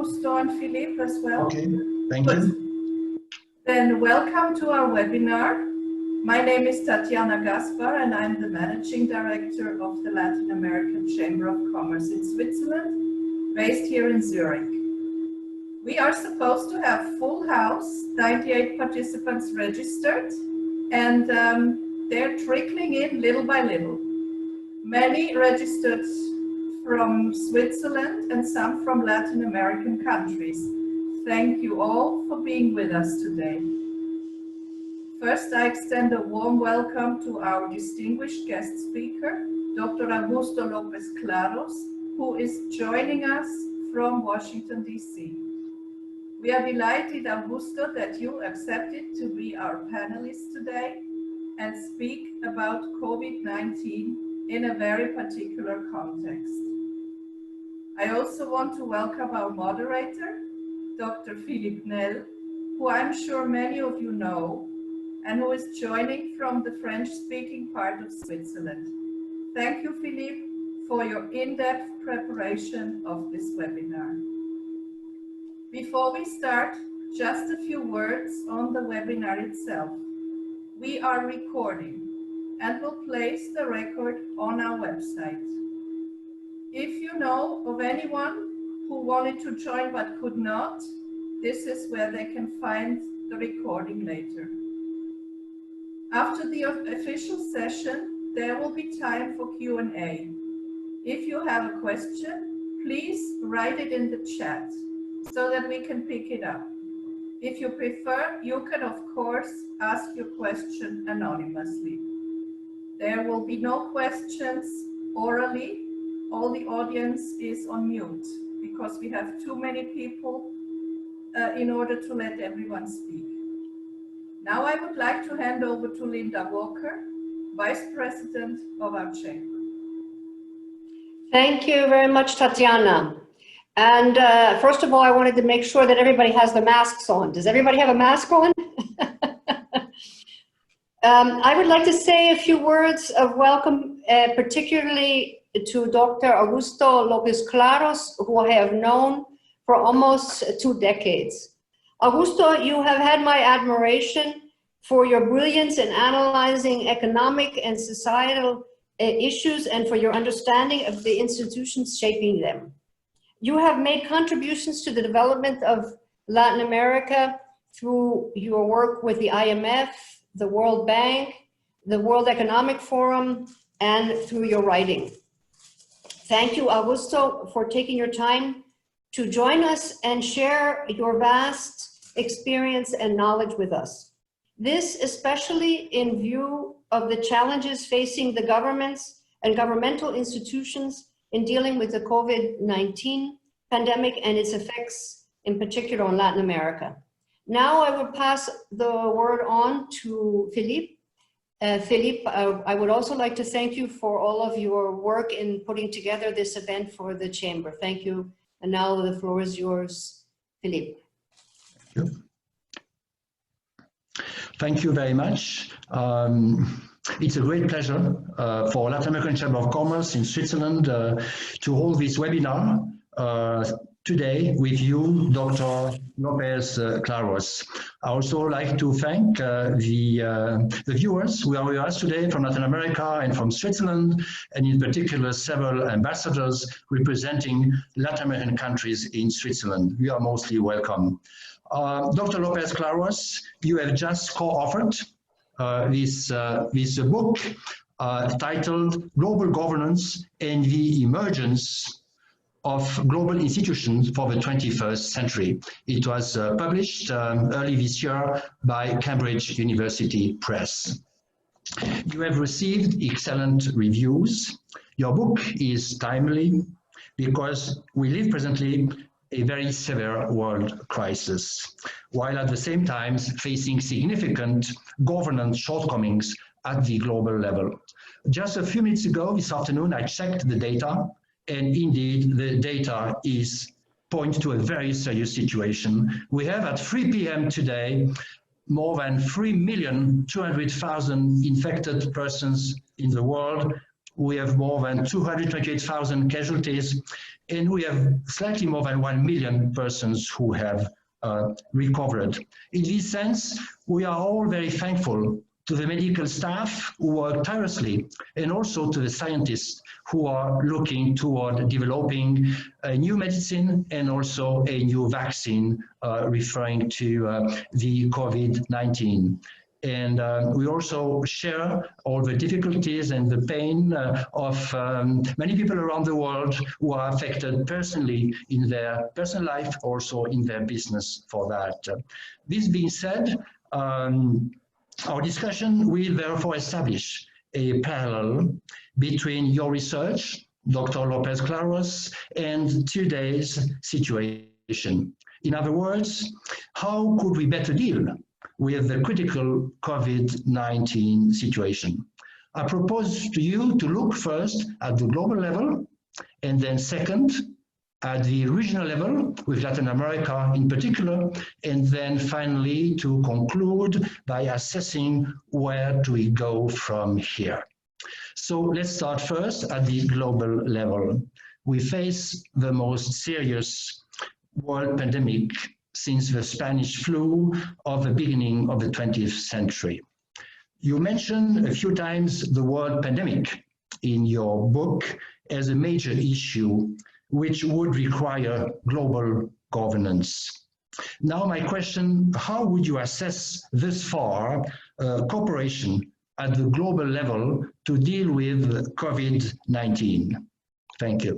Augusto and Philippe as well. Okay, thank you. Then welcome to our webinar. My name is Tatiana Gaspar and I'm the Managing Director of the Latin American Chamber of Commerce in Switzerland, based here in Zurich. We are supposed to have full house, 98 participants registered, and they're trickling in little by little. Many registered from Switzerland and some from Latin American countries. Thank you all for being with us today. First, I extend a warm welcome to our distinguished guest speaker, Dr. Augusto López-Claros, who is joining us from Washington, D.C. We are delighted, Augusto, that you accepted to be our panelist today and speak about COVID-19 in a very particular context. I also want to welcome our moderator, Dr. Philippe Nell, who I'm sure many of you know, and who is joining from the French-speaking part of Switzerland. Thank you, Philippe, for your in-depth preparation of this webinar. Before we start, just a few words on the webinar itself. We are recording and will place the record on our website. If you know of anyone who wanted to join but could not, this is where they can find the recording later. After the official session, there will be time for Q&A. If you have a question, please write it in the chat so that we can pick it up. If you prefer, you can of course ask your question anonymously. There will be no questions orally. All the audience is on mute because we have too many people in order to let everyone speak. Now I would like to hand over to Linda Walker, Vice President of our Chamber. Thank you very much, Tatiana. And first of all, I wanted to make sure that everybody has their masks on. Does everybody have a mask on? I would like to say a few words of welcome, particularly to Dr. Augusto López-Claros, who I have known for almost 2 decades. Augusto, you have had my admiration for your brilliance in analyzing economic and societal issues and for your understanding of the institutions shaping them. You have made contributions to the development of Latin America through your work with the IMF, the World Bank, the World Economic Forum, and through your writing. Thank you, Augusto, for taking your time to join us and share your vast experience and knowledge with us. This especially in view of the challenges facing the governments and governmental institutions in dealing with the COVID-19 pandemic and its effects in particular on Latin America. Now I will pass the word on to Philippe. Philippe, I would also like to thank you for all of your work in putting together this event for the Chamber. Thank you. And now the floor is yours, Philippe. Thank you very much. It's a great pleasure for Latin American Chamber of Commerce in Switzerland to hold this webinar today with you, Dr. López-Claros. I also like to thank the viewers who are with us today from Latin America and from Switzerland, and in particular several ambassadors representing Latin American countries in Switzerland. You are mostly welcome. Dr. López-Claros, you have just co-authored this book titled Global Governance and the Emergence of Global Institutions for the 21st Century. It was published early this year by Cambridge University Press. You have received excellent reviews. Your book is timely because we live presently a very severe world crisis, while at the same time facing significant governance shortcomings at the global level. Just a few minutes ago, this afternoon, I checked the data, and indeed the data point to a very serious situation. We have at 3 p.m. today more than 3,200,000 infected persons in the world, we have more than 228,000 casualties, and we have slightly more than 1 million persons who have recovered. In this sense, we are all very thankful to the medical staff who work tirelessly, and also to the scientists who are looking toward developing a new medicine and also a new vaccine referring to the COVID-19. And we also share all the difficulties and the pain of many people around the world who are affected personally in their personal life, also in their business for that. This being said, our discussion will therefore establish a parallel between your research, Dr. López-Claros, and today's situation. In other words, how could we better deal with the critical COVID-19 situation? I propose to you to look first at the global level, and then second, at the regional level, with Latin America in particular, and then finally to conclude by assessing where do we go from here. So let's start first at the global level. We face the most serious world pandemic since the Spanish flu of the beginning of the 20th century. You mentioned a few times the word pandemic in your book as a major issue which would require global governance. Now my question, how would you assess this far cooperation at the global level to deal with COVID-19? Thank you.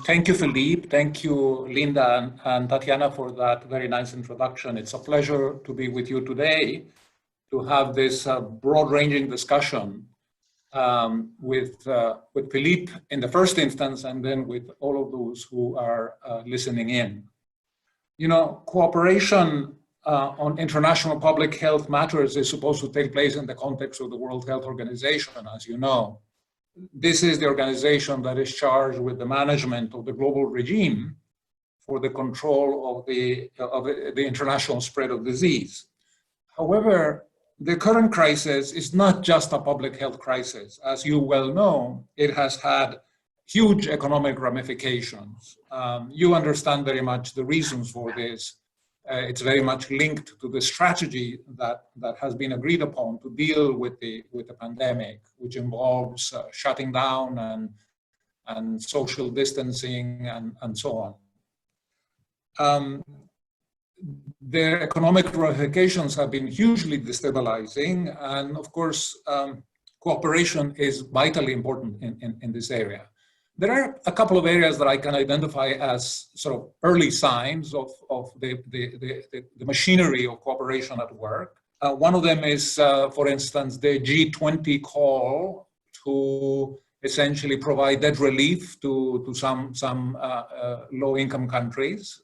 Thank you, Philippe. Thank you, Linda and Tatiana, for that very nice introduction. It's a pleasure to be with you today to have this broad-ranging discussion with Philippe in the first instance, and then with all of those who are listening in. You know, cooperation on international public health matters is supposed to take place in the context of the World Health Organization, as you know. This is the organization that is charged with the management of the global regime for the control of the international spread of disease. However, the current crisis is not just a public health crisis. As you well know, it has had huge economic ramifications. You understand very much the reasons for this. It's very much linked to the strategy that has been agreed upon to deal with the pandemic, which involves shutting down and social distancing and so on. Their economic ramifications have been hugely destabilizing, and of course, cooperation is vitally important in this area. There are a couple of areas that I can identify as sort of early signs of the machinery of cooperation at work. One of them is, for instance, the G20 call to essentially provide debt relief to some low-income countries.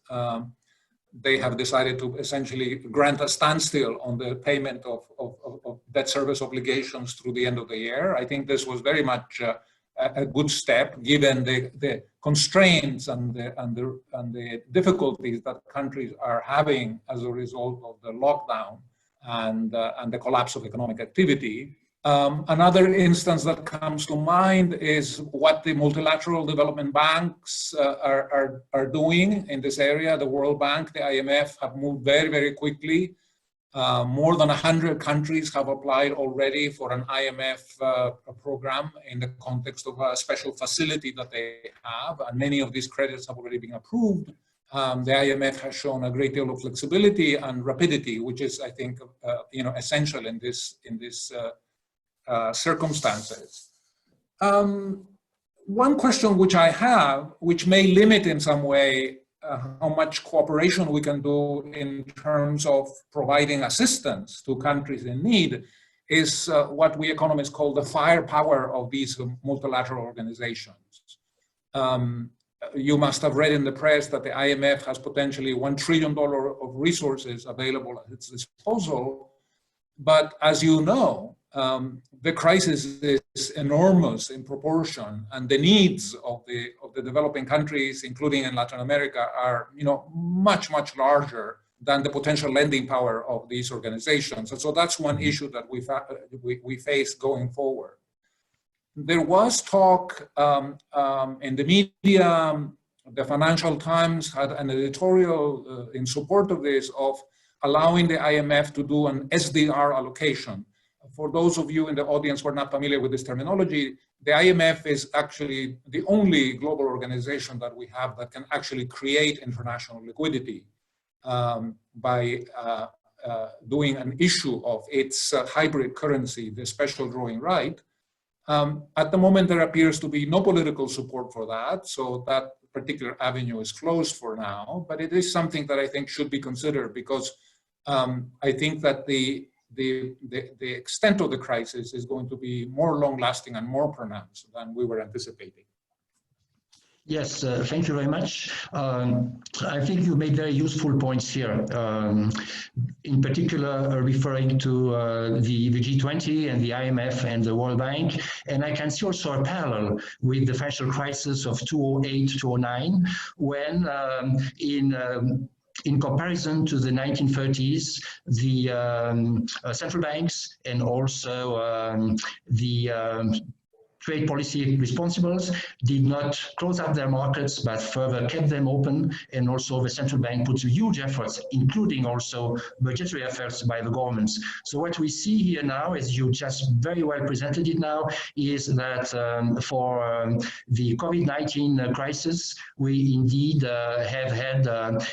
They have decided to essentially grant a standstill on the payment of debt service obligations through the end of the year. I think this was very much a good step, given the constraints and the difficulties that countries are having as a result of the lockdown and the collapse of economic activity. Another instance that comes to mind is what the multilateral development banks are doing in this area. The World Bank, the IMF have moved very, very quickly. More than 100 countries have applied already for an IMF program in the context of a special facility that they have, and many of these credits have already been approved. The IMF has shown a great deal of flexibility and rapidity, which is, I think, essential in this circumstances. One question which I have, which may limit in some way how much cooperation we can do in terms of providing assistance to countries in need, is what we economists call the firepower of these multilateral organizations. You must have read in the press that the IMF has potentially $1 trillion of resources available at its disposal. But as you know, the crisis is enormous in proportion, and the needs of the developing countries, including in Latin America, are much larger than the potential lending power of these organizations. And so that's one issue that we face going forward. There was talk in the media. The Financial Times had an editorial in support of this, of allowing the IMF to do an SDR allocation. For those of you in the audience who are not familiar with this terminology, the IMF is actually the only global organization that we have that can actually create international liquidity by doing an issue of its hybrid currency, the special drawing right. At the moment, there appears to be no political support for that, so that particular avenue is closed for now, but it is something that I think should be considered, because I think that the extent of the crisis is going to be more long-lasting and more pronounced than we were anticipating. Yes, thank you very much. I think you made very useful points here, in particular referring to the G20 and the IMF and the World Bank. And I can see also a parallel with the financial crisis of 2008, 2009, when in comparison to the 1930s, the central banks and also the trade policy responsibles did not close up their markets, but further kept them open. And also the central bank puts huge efforts, including also budgetary efforts by the governments. So what we see here now, as you just very well presented it now, is that for the COVID-19 crisis, we indeed have had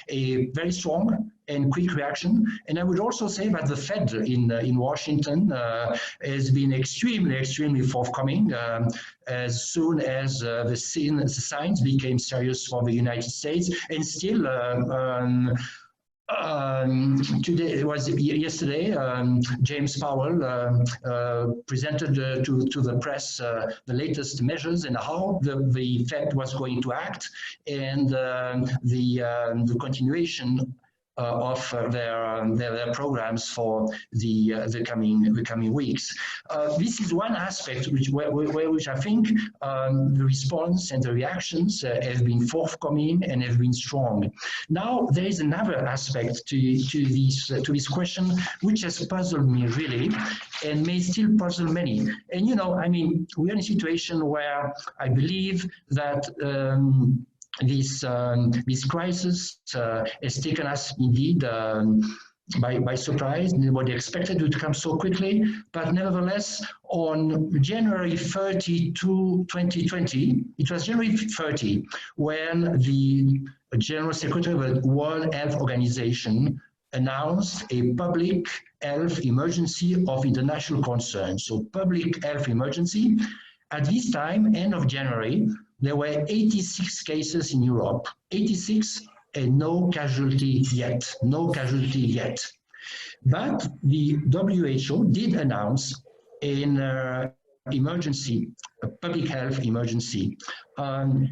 a very strong and quick reaction. And I would also say that the Fed in Washington has been extremely forthcoming as soon as the signs became serious for the United States. And still, today, it was yesterday, James Powell presented to the press the latest measures and how the Fed was going to act, and the continuation of their programs for the coming weeks. This is one aspect which I think the response and the reactions have been forthcoming and have been strong. Now there is another aspect to this question which has puzzled me really, and may still puzzle many. And you know, I mean, we're in a situation where I believe that this crisis has taken us indeed by surprise. Nobody expected it to come so quickly, but nevertheless, on January 30, 2020, it was January 30 when the General Secretary of the World Health Organization announced a public health emergency of international concern. So public health emergency. At this time, end of January, there were 86 cases in Europe, 86, and no casualty yet, But the WHO did announce an emergency, a public health emergency. Now,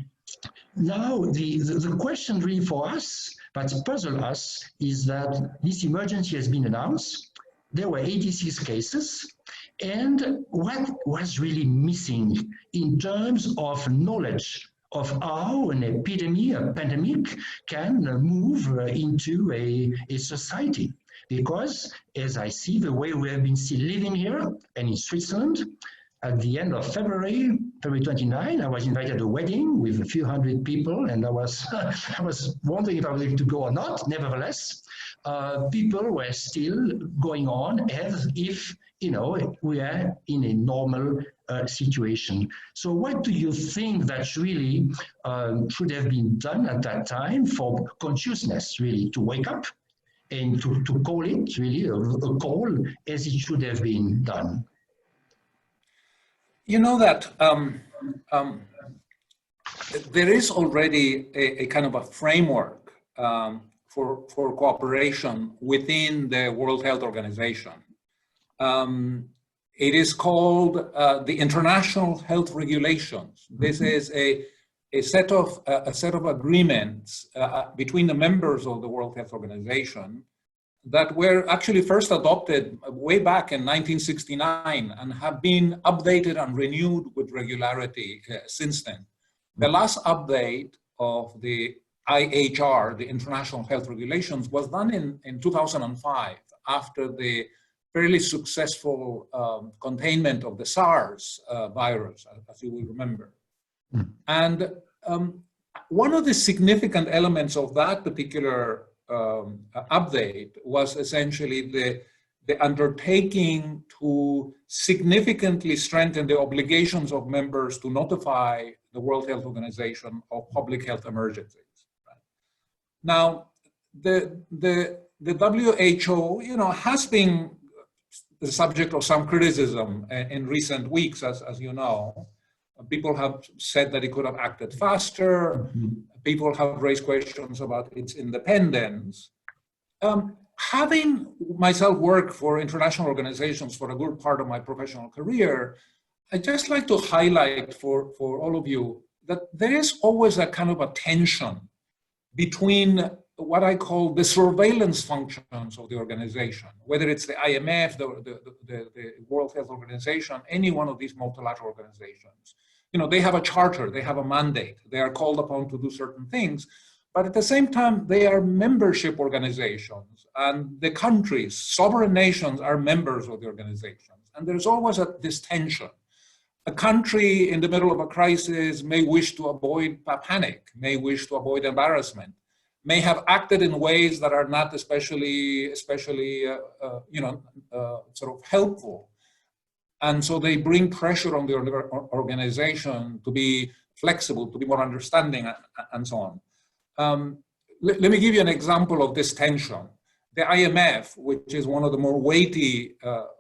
the question really for us, that puzzles us, is that this emergency has been announced. There were 86 cases. And what was really missing in terms of knowledge of how an epidemic, a pandemic, can move into a society? Because as I see the way we have been still living here and in Switzerland, at the end of February 29, I was invited to a wedding with a few hundred people, and I was wondering if I was able to go or not. Nevertheless, people were still going on as if, you know, we are in a normal situation. So what do you think that really should have been done at that time for consciousness, really, to wake up and to call it really a call as it should have been done? You know that there is already a kind of a framework for cooperation within the World Health Organization. It is called the International Health Regulations. This is a set of agreements between the members of the World Health Organization that were actually first adopted way back in 1969 and have been updated and renewed with regularity since then. The last update of the IHR, the International Health Regulations, was done in 2005 after the fairly successful containment of the SARS virus, as you will remember. And one of the significant elements of that particular update was essentially the undertaking to significantly strengthen the obligations of members to notify the World Health Organization of public health emergencies. Right? Now, the WHO, has been the subject of some criticism in recent weeks, as you know. People have said that it could have acted faster. People have raised questions about its independence. Having myself worked for international organizations for a good part of my professional career, I'd just like to highlight for all of you that there is always a kind of a tension between what I call the surveillance functions of the organization, whether it's the IMF, the World Health Organization, any one of these multilateral organizations. They have a charter, they have a mandate, they are called upon to do certain things, but at the same time, they are membership organizations, and the countries, sovereign nations, are members of the organizations. And there's always this tension. A country in the middle of a crisis may wish to avoid a panic, may wish to avoid embarrassment, may have acted in ways that are not especially sort of helpful. And so they bring pressure on the organization to be flexible, to be more understanding, and so on. Let me give you an example of this tension. The IMF, which is one of the more weighty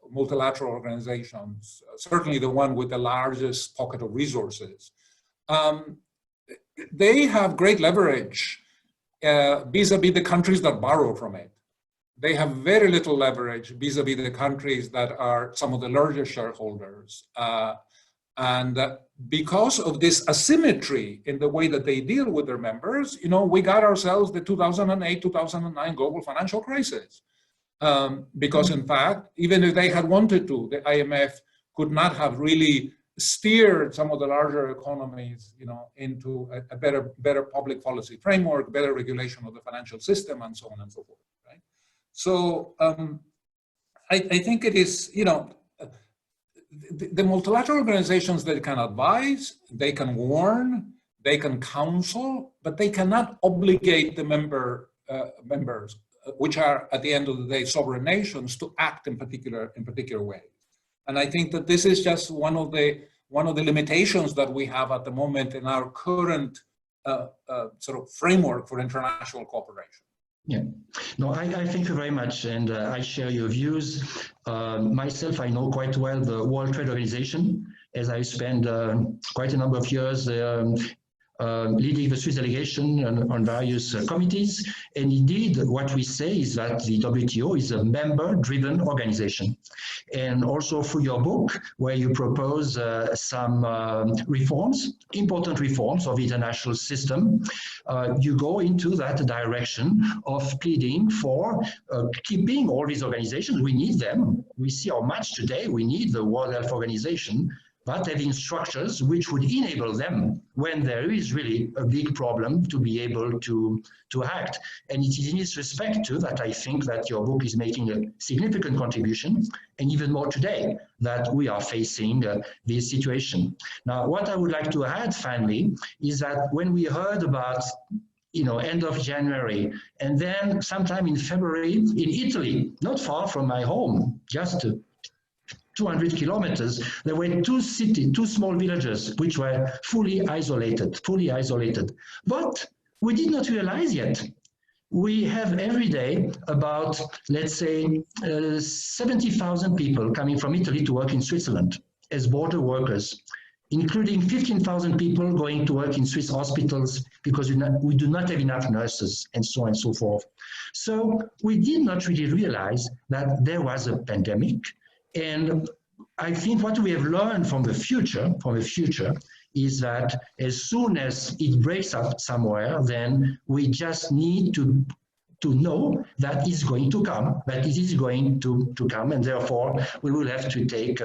multilateral organizations, certainly the one with the largest pocket of resources, they have great leverage vis-a-vis the countries that borrow from it. They have very little leverage vis-a-vis the countries that are some of the largest shareholders. And because of this asymmetry in the way that they deal with their members, we got ourselves the 2008-2009 global financial crisis. Because in fact, even if they had wanted to, the IMF could not have really steered some of the larger economies, into a better public policy framework, better regulation of the financial system, and so on and so forth, right? So I think it is, the multilateral organizations, they can advise, they can warn, they can counsel, but they cannot obligate the members, which are at the end of the day sovereign nations, to act in particular ways. And I think that this is just one of the limitations that we have at the moment in our current sort of framework for international cooperation. Yeah, no, I thank you very much, and I share your views. Myself, I know quite well the World Trade Organization, as I spent quite a number of years leading the Swiss delegation on various committees. And indeed, what we say is that the WTO is a member-driven organization. And also through your book, where you propose some reforms, important reforms of the international system, you go into that direction of pleading for keeping all these organizations. We need them. We see how much today we need the World Health Organization, but having structures which would enable them, when there is really a big problem, to be able to act. And it is in this respect too that I think that your book is making a significant contribution, and even more today, that we are facing this situation. Now, what I would like to add finally is that when we heard about end of January, and then sometime in February in Italy, not far from my home, just 200 kilometers, there were two small villages which were fully isolated. But we did not realize yet. We have every day about, let's say, 70,000 people coming from Italy to work in Switzerland as border workers, including 15,000 people going to work in Swiss hospitals because we do not have enough nurses, and so on and so forth. So we did not really realize that there was a pandemic. And I think what we have learned from the future is that as soon as it breaks up somewhere, then we just need to know that it's going to come, that it is going to come, and therefore we will have to take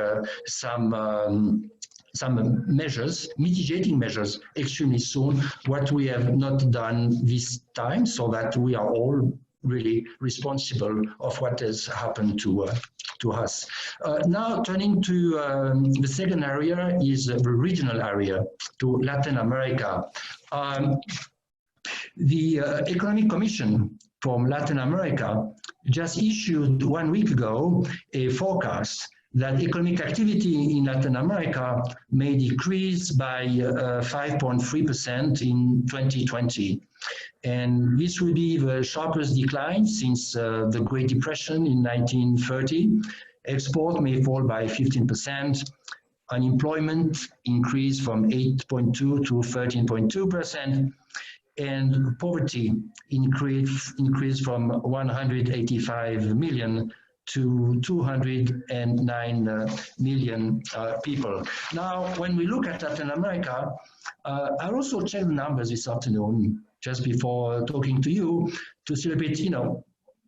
some some measures, mitigating measures, extremely soon, what we have not done this time, so that we are all really responsible of what has happened to us. Now turning to the second area is the regional area, to Latin America. The Economic Commission from Latin America just issued 1 week ago a forecast that economic activity in Latin America may decrease by 5.3% in 2020. And this will be the sharpest decline since the Great Depression in 1930. Export may fall by 15%. Unemployment increased from 8.2 to 13.2%. And poverty increased from 185 million to 209 million people. Now, when we look at Latin America, I also checked the numbers this afternoon, just before talking to you, to see a bit,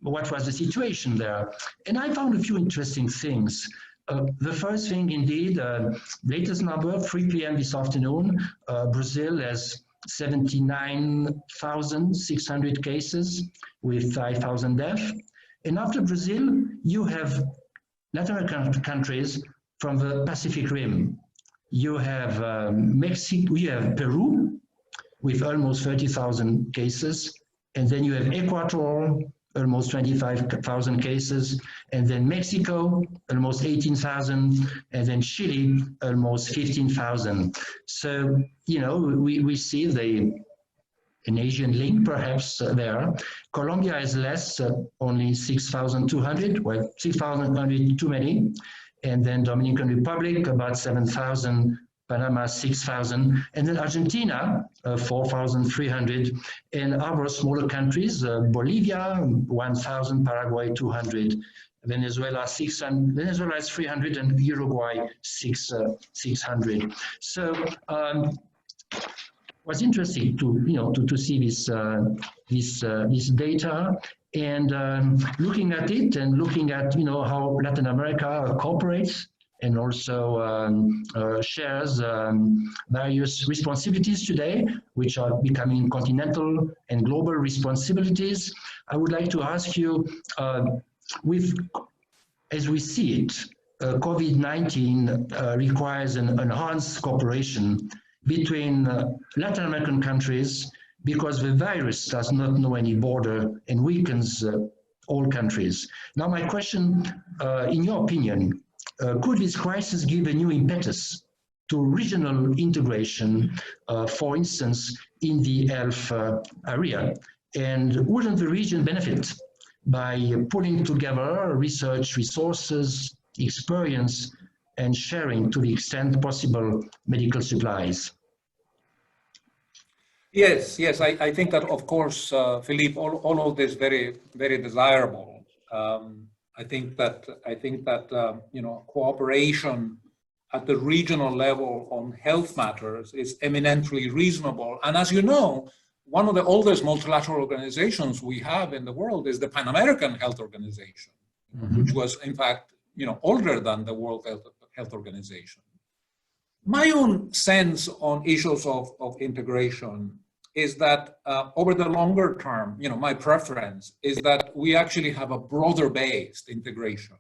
what was the situation there. And I found a few interesting things. The first thing, indeed, latest number, 3 p.m. this afternoon, Brazil has 79,600 cases with 5,000 deaths. And after Brazil, you have Latin American countries from the Pacific Rim. You have Mexico, you have Peru with almost 30,000 cases. And then you have Ecuador, almost 25,000 cases. And then Mexico, almost 18,000. And then Chile, almost 15,000. So, we see an Asian link perhaps there. Colombia is less, only 6,200, well, 6,100 too many. And then Dominican Republic, about 7,000, Panama, 6,000. And then Argentina, 4,300. And other smaller countries, Bolivia, 1,000, Paraguay, 200. Venezuela, 600, Venezuela is 300, and Uruguay, 600. So, was interesting to see this data, and looking at it and looking at how Latin America cooperates and also shares various responsibilities today, which are becoming continental and global responsibilities. I would like to ask you, as we see it, COVID-19 requires an enhanced cooperation between Latin American countries, because the virus does not know any border and weakens all countries. Now, my question, in your opinion, could this crisis give a new impetus to regional integration, for instance, in the health area? And wouldn't the region benefit by pulling together research resources, experience, and sharing to the extent possible medical supplies? Yes, I think that, of course, Philippe, all of this very, very desirable. I think that cooperation at the regional level on health matters is eminently reasonable. And as you know, one of the oldest multilateral organizations we have in the world is the Pan American Health Organization, which was, in fact, older than the World Health Organization. My own sense on issues of integration is that over the longer term, my preference is that we actually have a broader based integration,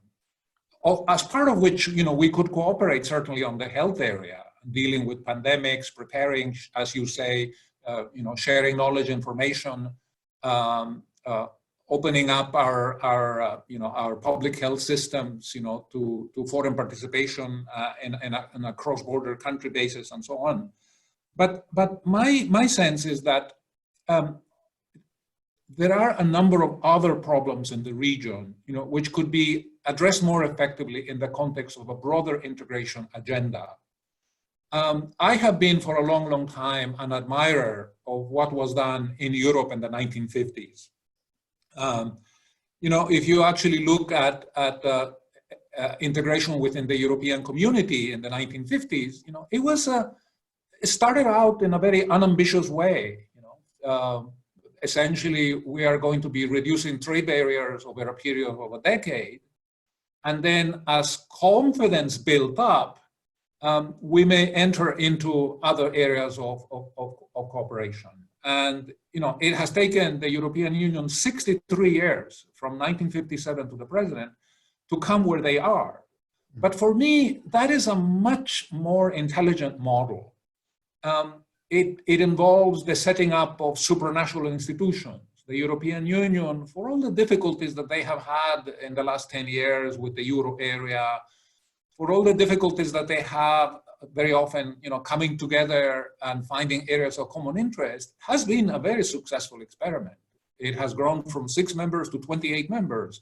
as part of which, we could cooperate certainly on the health area, dealing with pandemics, preparing, as you say, sharing knowledge, information, opening up our public health systems, to foreign participation in a cross-border country basis and so on. But my sense is that there are a number of other problems in the region, which could be addressed more effectively in the context of a broader integration agenda. I have been for a long, long time an admirer of what was done in Europe in the 1950s. If you actually look at integration within the European community in the 1950s, it started out in a very unambitious way. Essentially, we are going to be reducing trade barriers over a period of a decade. And then as confidence built up, we may enter into other areas of cooperation. And it has taken the European Union 63 years from 1957 to the present to come where they are. But for me, that is a much more intelligent model. It involves the setting up of supranational institutions. The European Union, for all the difficulties that they have had in the last 10 years with the euro area, for all the difficulties that they have very often, coming together and finding areas of common interest, has been a very successful experiment. It has grown from 6 members to 28 members.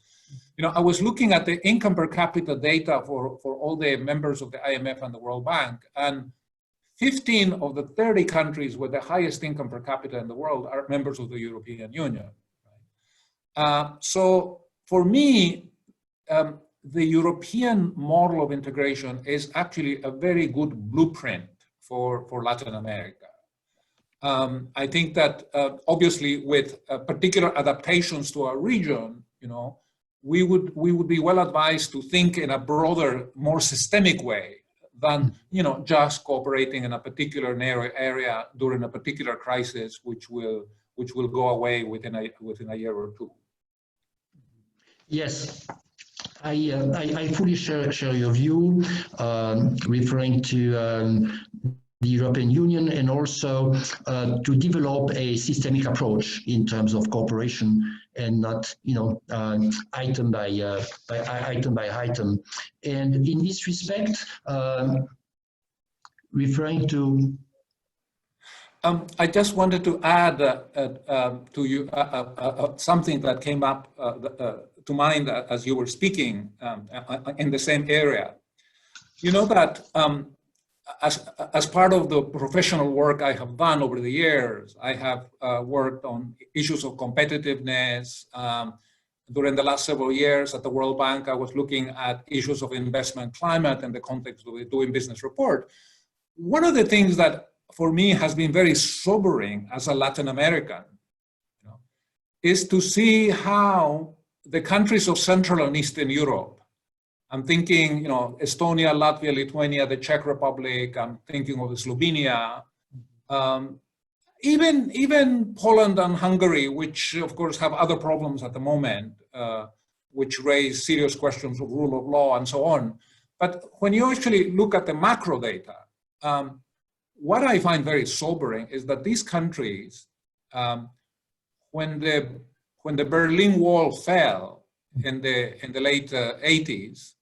I was looking at the income per capita data for all the members of the IMF and the World Bank, and 15 of the 30 countries with the highest income per capita in the world are members of the European Union. So for me, the European model of integration is actually a very good blueprint for Latin America. I think that obviously with particular adaptations to our region, we would be well advised to think in a broader, more systemic way than just cooperating in a particular narrow area during a particular crisis, which will go away within a year or two. Yes, I fully share your view, referring to the European Union, and also to develop a systemic approach in terms of cooperation and not, item by item. And in this respect, referring to. I just wanted to add to you something that came up to mind as you were speaking in the same area. That as part of the professional work I have done over the years, I have worked on issues of competitiveness. During the last several years at the World Bank, I was looking at issues of investment climate in the context of the Doing Business report. One of the things that for me has been very sobering as a Latin American, is to see how the countries of Central and Eastern Europe, I'm thinking, Estonia, Latvia, Lithuania, the Czech Republic, I'm thinking of Slovenia, even Poland and Hungary, which of course have other problems at the moment, which raise serious questions of rule of law and so on. But when you actually look at the macro data, what I find very sobering is that these countries, when the Berlin Wall fell in the late 80s,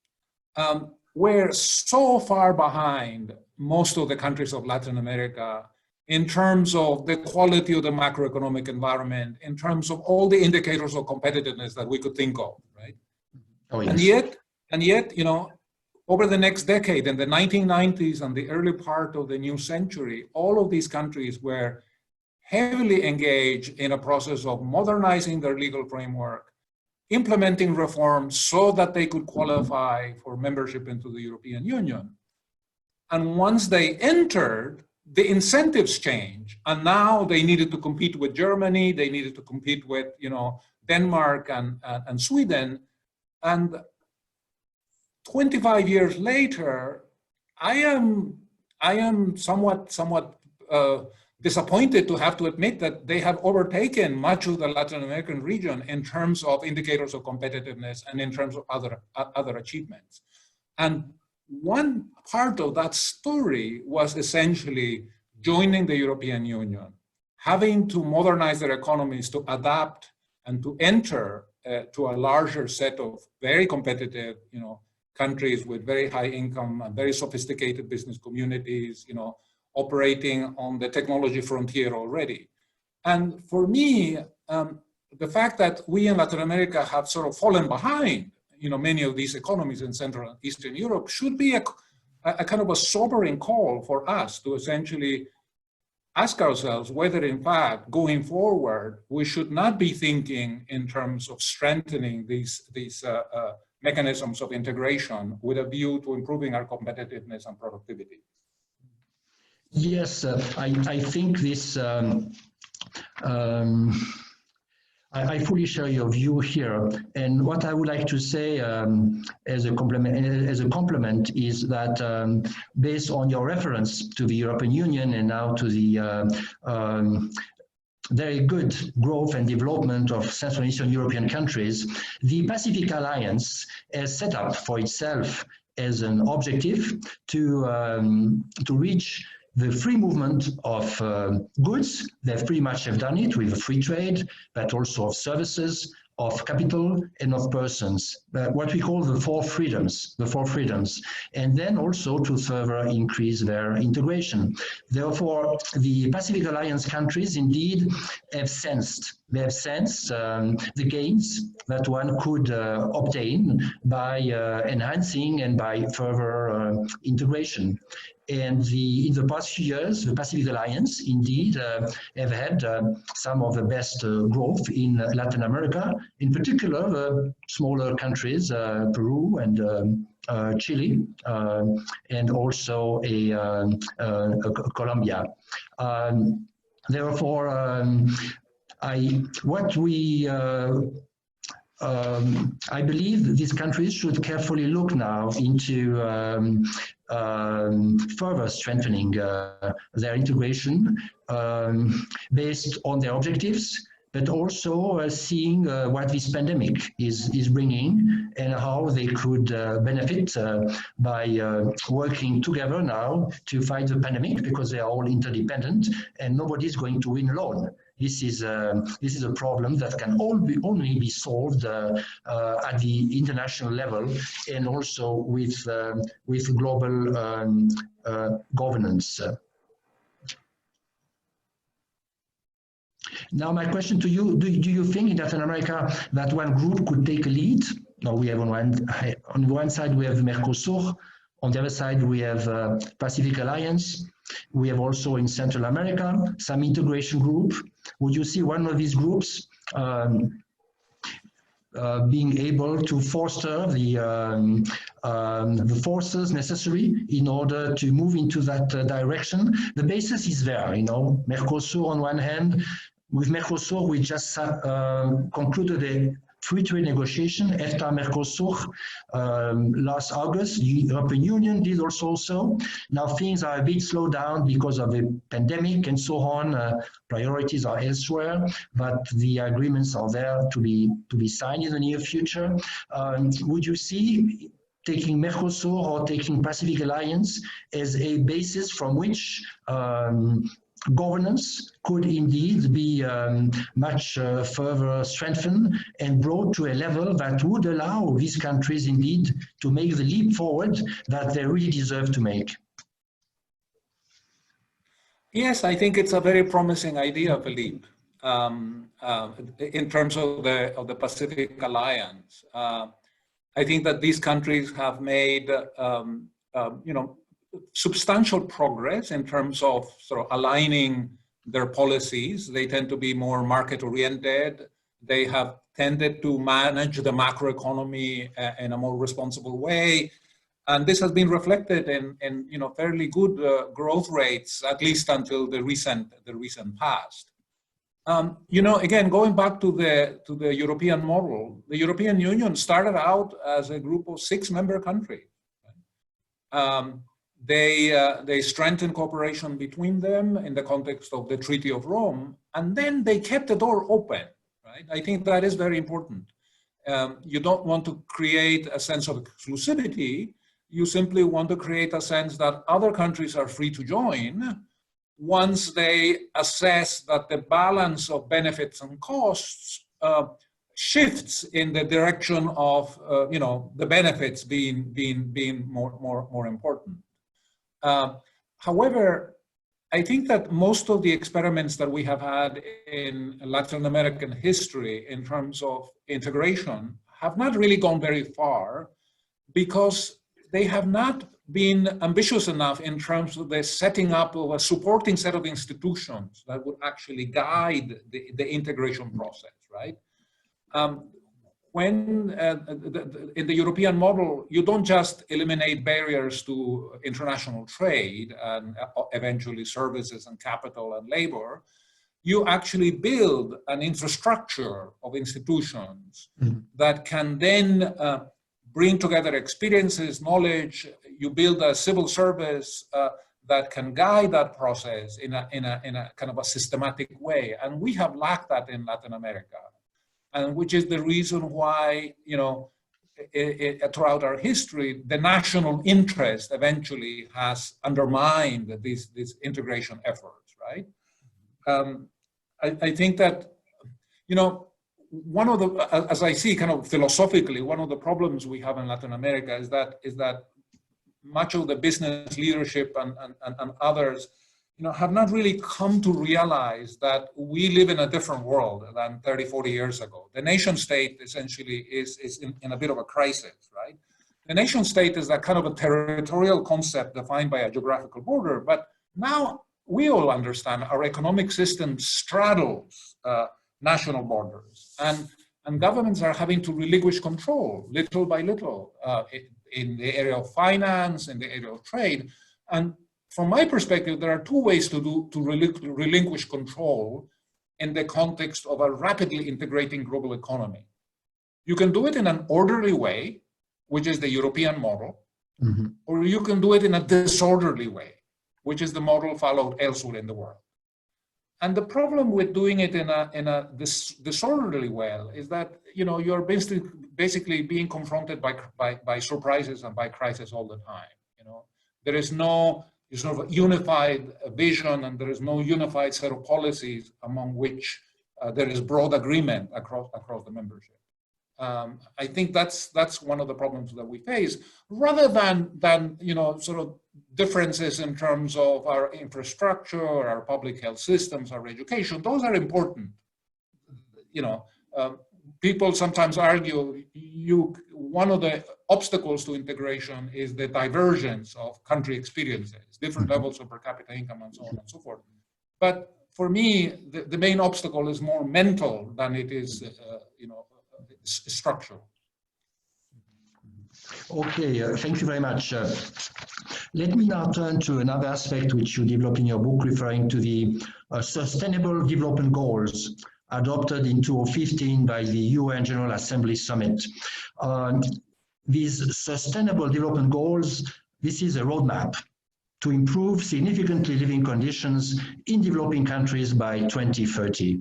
were so far behind most of the countries of Latin America in terms of the quality of the macroeconomic environment, in terms of all the indicators of competitiveness that we could think of, right? Oh, yes. And yet, over the next decade, in the 1990s and the early part of the new century, all of these countries were heavily engaged in a process of modernizing their legal framework, implementing reforms so that they could qualify for membership into the European Union. And once they entered, the incentives changed. And now they needed to compete with Germany, they needed to compete with, Denmark and Sweden. And 25 years later, I am somewhat disappointed to have to admit that they have overtaken much of the Latin American region in terms of indicators of competitiveness and in terms of other achievements. And one part of that story was essentially joining the European Union, having to modernize their economies to adapt and to enter to a larger set of very competitive, countries with very high income and very sophisticated business communities, operating on the technology frontier already. And for me, the fact that we in Latin America have sort of fallen behind, many of these economies in Central and Eastern Europe should be a kind of a sobering call for us to essentially ask ourselves whether in fact, going forward, we should not be thinking in terms of strengthening these mechanisms of integration with a view to improving our competitiveness and productivity. Yes, I think this. I fully share your view here. And what I would like to say as a complement is that based on your reference to the European Union and now to the very good growth and development of Central and Eastern European countries, the Pacific Alliance has set up for itself as an objective to reach the free movement of goods. They pretty much have done it with free trade, but also of services, of capital, and of persons, what we call the four freedoms, and then also to further increase their integration. Therefore, the Pacific Alliance countries indeed have sensed the gains that one could obtain by enhancing and by further integration. And in the past few years, the Pacific Alliance indeed have had some of the best growth in Latin America, in particular the smaller countries, Peru and Chile, and also Colombia. Therefore, I believe these countries should carefully look now into further strengthening their integration based on their objectives, but also seeing what this pandemic is bringing and how they could benefit by working together now to fight the pandemic, because they are all interdependent and nobody's going to win alone. This is a problem that can only be solved at the international level and also with global governance. Now, my question to you: do you think in Latin America that one group could take a lead? Now we have on one side we have Mercosur, on the other side we have Pacific Alliance. We have also in Central America some integration group. Would you see one of these groups being able to foster the forces necessary in order to move into that direction? The basis is there, you know. Mercosur on one hand. With Mercosur, we just concluded a free trade negotiation, EFTA-Mercosur, last August. The European Union did also so. Now things are a bit slowed down because of the pandemic and so on. Priorities are elsewhere, but the agreements are there to be signed in the near future. Would you see taking Mercosur or taking Pacific Alliance as a basis from which governance could indeed be much further strengthened and brought to a level that would allow these countries indeed to make the leap forward that they really deserve to make? Yes, I think it's a very promising idea, Philippe, in terms of the Pacific Alliance. I think that these countries have made, substantial progress in terms of sort of aligning their policies. They tend to be more market-oriented. They have tended to manage the macroeconomy in a more responsible way. And this has been reflected in fairly good growth rates, at least until the recent past. Again, going back to the European model, the European Union started out as a group of 6 member countries. They strengthened cooperation between them in the context of the Treaty of Rome, and then they kept the door open, right? I think that is very important. You don't want to create a sense of exclusivity. You simply want to create a sense that other countries are free to join once they assess that the balance of benefits and costs shifts in the direction of the benefits being more important. However, I think that most of the experiments that we have had in Latin American history in terms of integration have not really gone very far, because they have not been ambitious enough in terms of the setting up of a supporting set of institutions that would actually guide the integration process, right? When in the European model, you don't just eliminate barriers to international trade and eventually services and capital and labor. you actually build an infrastructure of institutions that can then bring together experiences, knowledge. You build a civil service that can guide that process in a kind of a systematic way. And we have lacked that in Latin America, and which is the reason why, you know, throughout our history, the national interest eventually has undermined these integration efforts, right? I think that, you know, one of the, as I see kind of philosophically, one of the problems we have in Latin America is that much of the business leadership and others, you know, have not really come to realize that we live in a different world than 30, 40 years ago. The nation state essentially is in a bit of a crisis, right? The nation state is that kind of a territorial concept defined by a geographical border, but now we all understand our economic system straddles national borders, and governments are having to relinquish control little by little in the area of finance, in the area of trade. And from my perspective, there are two ways to relinquish control in the context of a rapidly integrating global economy. You can do it in an orderly way, which is the European model, or you can do it in a disorderly way, which is the model followed elsewhere in the world. And the problem with doing it in a disorderly way is that, you know, you're basically being confronted by surprises and by crisis all the time. You know, there is no sort of unified vision, and there is no unified set of policies among which there is broad agreement across the membership. I think that's one of the problems that we face, rather than you know, sort of differences in terms of our infrastructure, our public health systems, our education. Those are important. You know, people sometimes argue one of the obstacles to integration is the divergence of country experiences, different levels of per capita income, and so on and so forth. But for me, the main obstacle is more mental than it is, you know, structural. Okay, thank you very much. Let me now turn to another aspect which you develop in your book, referring to the Sustainable Development Goals adopted in 2015 by the UN General Assembly Summit. These Sustainable Development Goals, this is a roadmap to improve significantly living conditions in developing countries by 2030.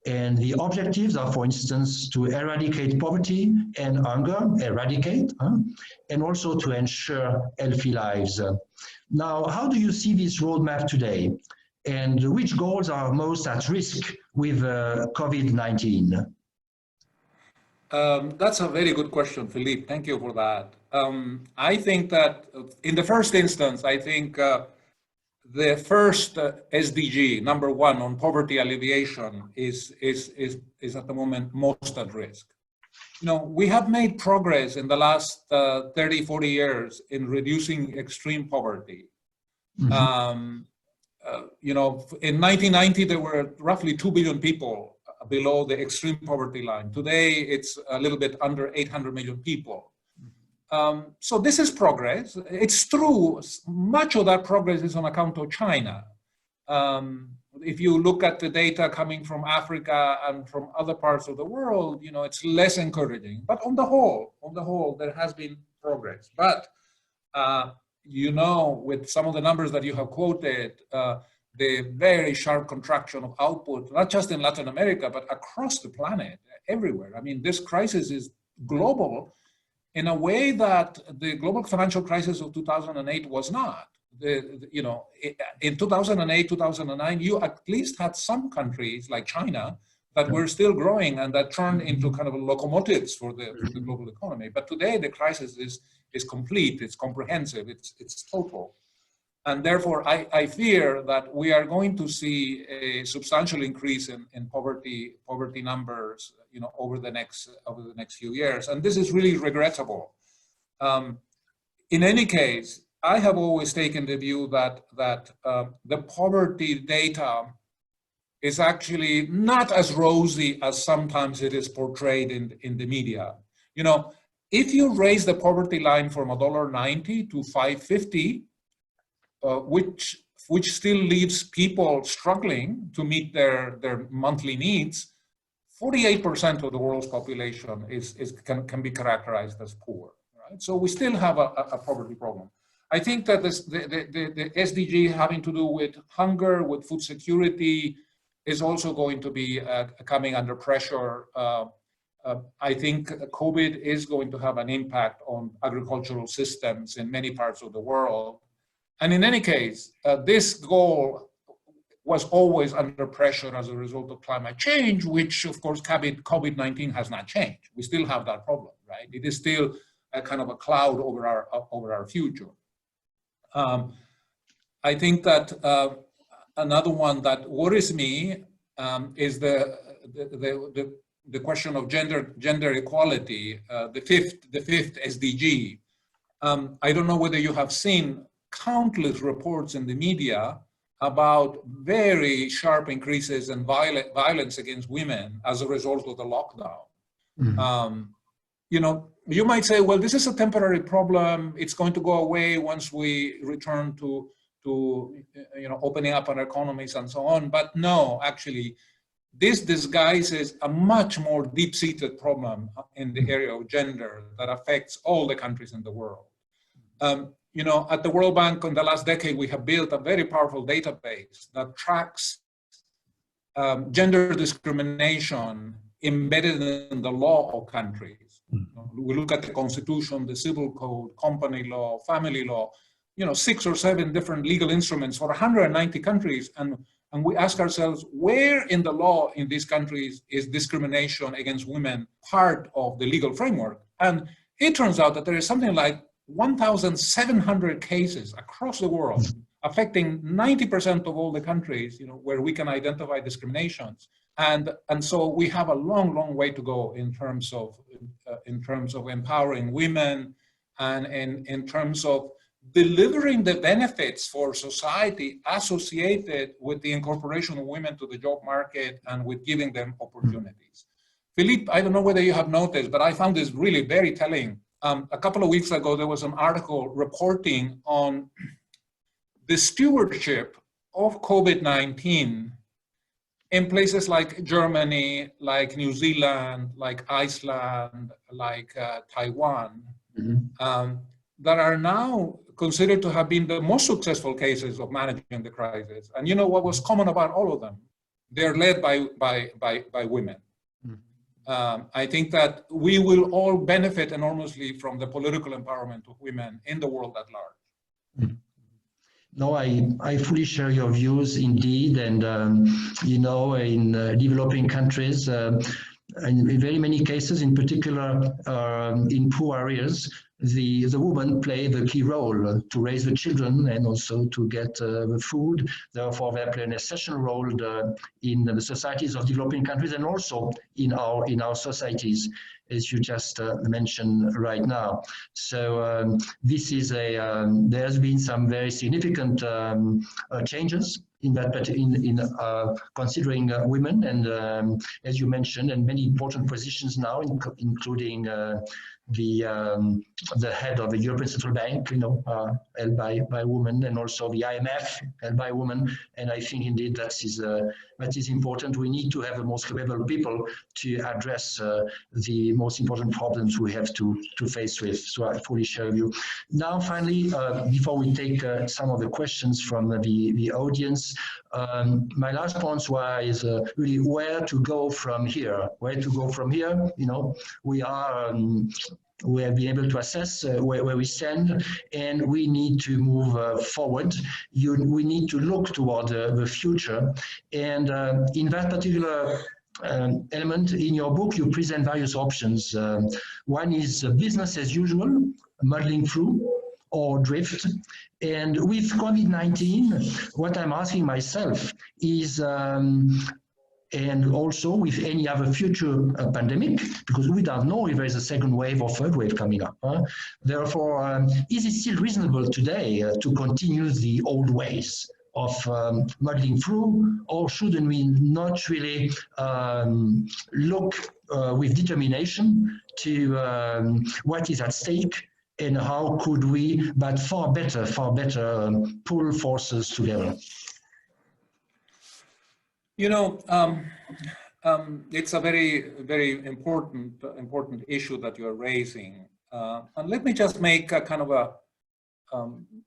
And the objectives are, for instance, to eradicate poverty and hunger, and also to ensure healthy lives. Now, how do you see this roadmap today? And which goals are most at risk with COVID-19? That's a very good question, Philippe. Thank you for that. I think that in the first instance, I think the first SDG, number one, on poverty alleviation is at the moment most at risk. You know, we have made progress in the last 30, 40 years in reducing extreme poverty. You know, in 1990, there were roughly 2 billion people below the extreme poverty line. Today, it's a little bit under 800 million people. So this is progress. It's true, much of that progress is on account of China. If you look at the data coming from Africa and from other parts of the world, you know, it's less encouraging. But on the whole, there has been progress. But, you know, with some of the numbers that you have quoted, the very sharp contraction of output, not just in Latin America, but across the planet, everywhere. I mean, this crisis is global, in a way that the global financial crisis of 2008 was not. You know, in 2008, 2009, you at least had some countries like China that were still growing and that turned into kind of locomotives for the global economy. But today the crisis is complete, it's comprehensive, it's total. And therefore, I fear that we are going to see a substantial increase in poverty numbers, you know, over the next few years, and this is really regrettable. In any case, I have always taken the view that the poverty data is actually not as rosy as sometimes it is portrayed in the media. You know, if you raise the poverty line from $1.90 to $5.50. Which which still leaves people struggling to meet their monthly needs, 48% of the world's population can be characterized as poor. Right? So we still have a poverty problem. I think that the SDG having to do with hunger, with food security, is also going to be coming under pressure. I think COVID is going to have an impact on agricultural systems in many parts of the world. And in any case, this goal was always under pressure as a result of climate change, which of course COVID-19 has not changed. We still have that problem, right? It is still a kind of a cloud over our future. I think that another one that worries me is the question of gender equality, the fifth SDG. I don't know whether you have seen countless reports in the media about very sharp increases in violence against women as a result of the lockdown. Mm-hmm. You know, you might say, well, this is a temporary problem. It's going to go away once we return to opening up our economies and so on. But no, actually, this disguises a much more deep-seated problem in the area of gender that affects all the countries in the world. You know, at the World Bank in the last decade, we have built a very powerful database that tracks gender discrimination embedded in the law of countries. We look at the Constitution, the Civil Code, company law, family law, 6 or 7 different legal instruments for 190 countries. And we ask ourselves, where in the law in these countries is discrimination against women part of the legal framework? And it turns out that there is something like 1,700 cases across the world affecting 90% of all the countries, where we can identify discriminations. And so we have a long, long way to go in terms of empowering women and in terms of delivering the benefits for society associated with the incorporation of women to the job market and with giving them opportunities. Philippe, I don't know whether you have noticed, but I found this really very telling. A couple of weeks ago, there was an article reporting on the stewardship of COVID-19 in places like Germany, like New Zealand, like Iceland, like Taiwan, that are now considered to have been the most successful cases of managing the crisis. And you know what was common about all of them? They're led by women. I think that we will all benefit enormously from the political empowerment of women in the world at large. No, I fully share your views indeed. And, in developing countries, and in very many cases, in particular in poor areas, the women play the key role to raise the children and also to get the food. Therefore, they play an essential role in the societies of developing countries and also in our societies, as you just mentioned right now. So this is there has been some very significant changes in that, in considering women, and as you mentioned, and many important positions now, including the head of the European Central Bank, held by women, and also the IMF held by women. And I think indeed that is important. We need to have the most capable people to address the most important problems we have to face with. So I fully share you. Now, finally, before we take some of the questions from the audience, my last point was really where to go from here. Where to go from here? We have been able to assess where we stand, and we need to move forward. We need to look toward the future. And in that particular element in your book, you present various options. One is business as usual, muddling through, or drift. And with COVID-19, what I'm asking myself is, and also with any other future pandemic, because we don't know if there is a second wave or third wave coming up. Therefore, is it still reasonable today to continue the old ways of muddling through, or shouldn't we not really look with determination to what is at stake and how could we, but far better, pull forces together? You know, it's a very important issue that you're raising. And let me just make a kind of a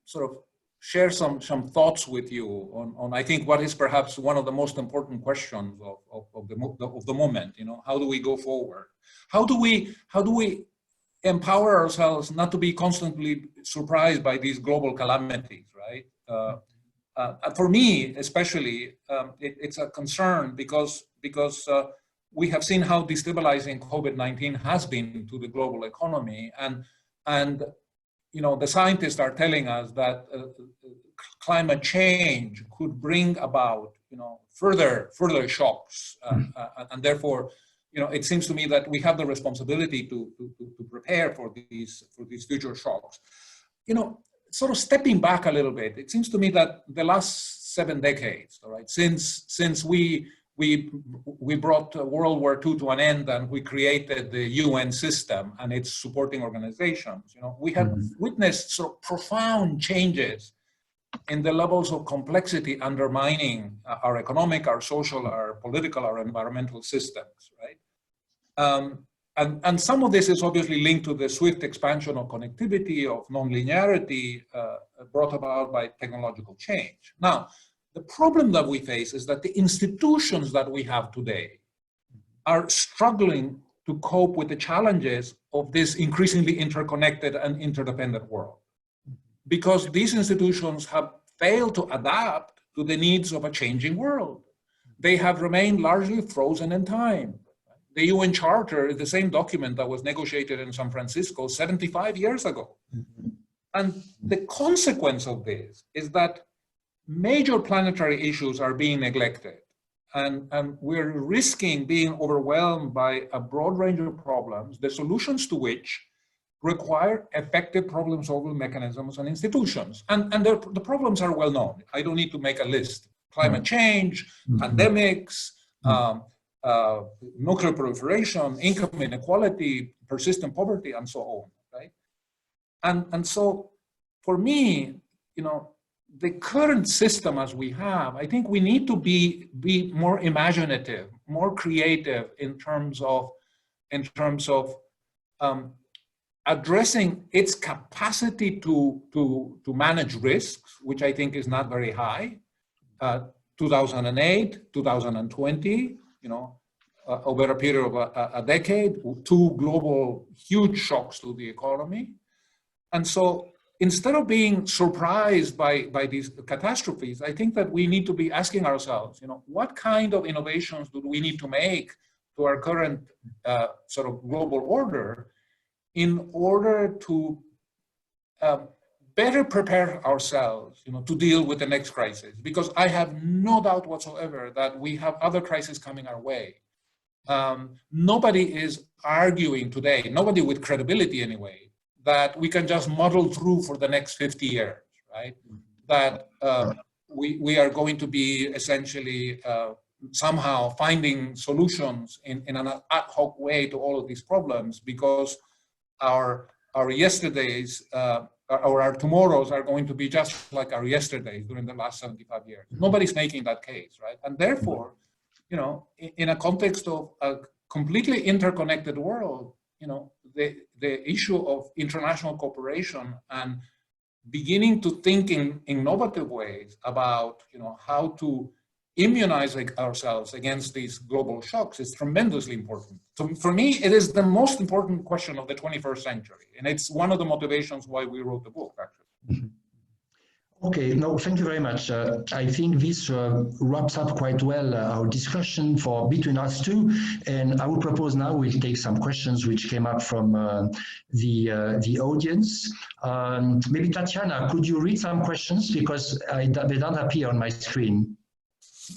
sort of share some thoughts with you on I think what is perhaps one of the most important questions of the moment. You know, how do we go forward? How do we empower ourselves not to be constantly surprised by these global calamities, right? For me, especially, it's a concern because we have seen how destabilizing COVID-19 has been to the global economy, and you know, the scientists are telling us that climate change could bring about, you know, further shocks, and therefore, you know, it seems to me that we have the responsibility to prepare for these future shocks. You know, sort of stepping back a little bit, it seems to me that the last 7 decades, all right, since we brought World War II to an end and we created the UN system and its supporting organizations, you know, we have witnessed sort of profound changes in the levels of complexity undermining our economic, our social, our political, our environmental systems, right? And some of this is obviously linked to the swift expansion of connectivity, of non-linearity brought about by technological change. Now, the problem that we face is that the institutions that we have today are struggling to cope with the challenges of this increasingly interconnected and interdependent world, because these institutions have failed to adapt to the needs of a changing world. They have remained largely frozen in time. The UN Charter is the same document that was negotiated in San Francisco 75 years ago. And the consequence of this is that major planetary issues are being neglected. And we're risking being overwhelmed by a broad range of problems, the solutions to which require effective problem-solving mechanisms and institutions. And the problems are well known. I don't need to make a list. Climate change, pandemics, nuclear proliferation, income inequality, persistent poverty, and so on, right? And so for me, you know, the current system as we have, I think we need to be more imaginative, more creative in terms of addressing its capacity to manage risks, which I think is not very high. 2008, 2020, you know, over a period of a decade, 2 global huge shocks to the economy. And so instead of being surprised by these catastrophes, I think that we need to be asking ourselves, you know, what kind of innovations do we need to make to our current sort of global order in order to better prepare ourselves, you know, to deal with the next crisis? Because I have no doubt whatsoever that we have other crises coming our way. Nobody is arguing today, nobody with credibility anyway, that we can just muddle through for the next 50 years, right? That we are going to be essentially somehow finding solutions in an ad hoc way to all of these problems, because our yesterdays or our tomorrows are going to be just like our yesterdays during the last 75 years. Nobody's making that case, right? And therefore, you know, in a context of a completely interconnected world, you know, the issue of international cooperation and beginning to think in innovative ways about, you know, how to immunize ourselves against these global shocks is tremendously important. So for me, it is the most important question of the 21st century. And it's one of the motivations why we wrote the book, actually. Okay, no, thank you very much. I think this wraps up quite well our discussion between us two. And I would propose now we'll take some questions which came up from the audience. Maybe Tatiana, could you read some questions, because they don't appear on my screen?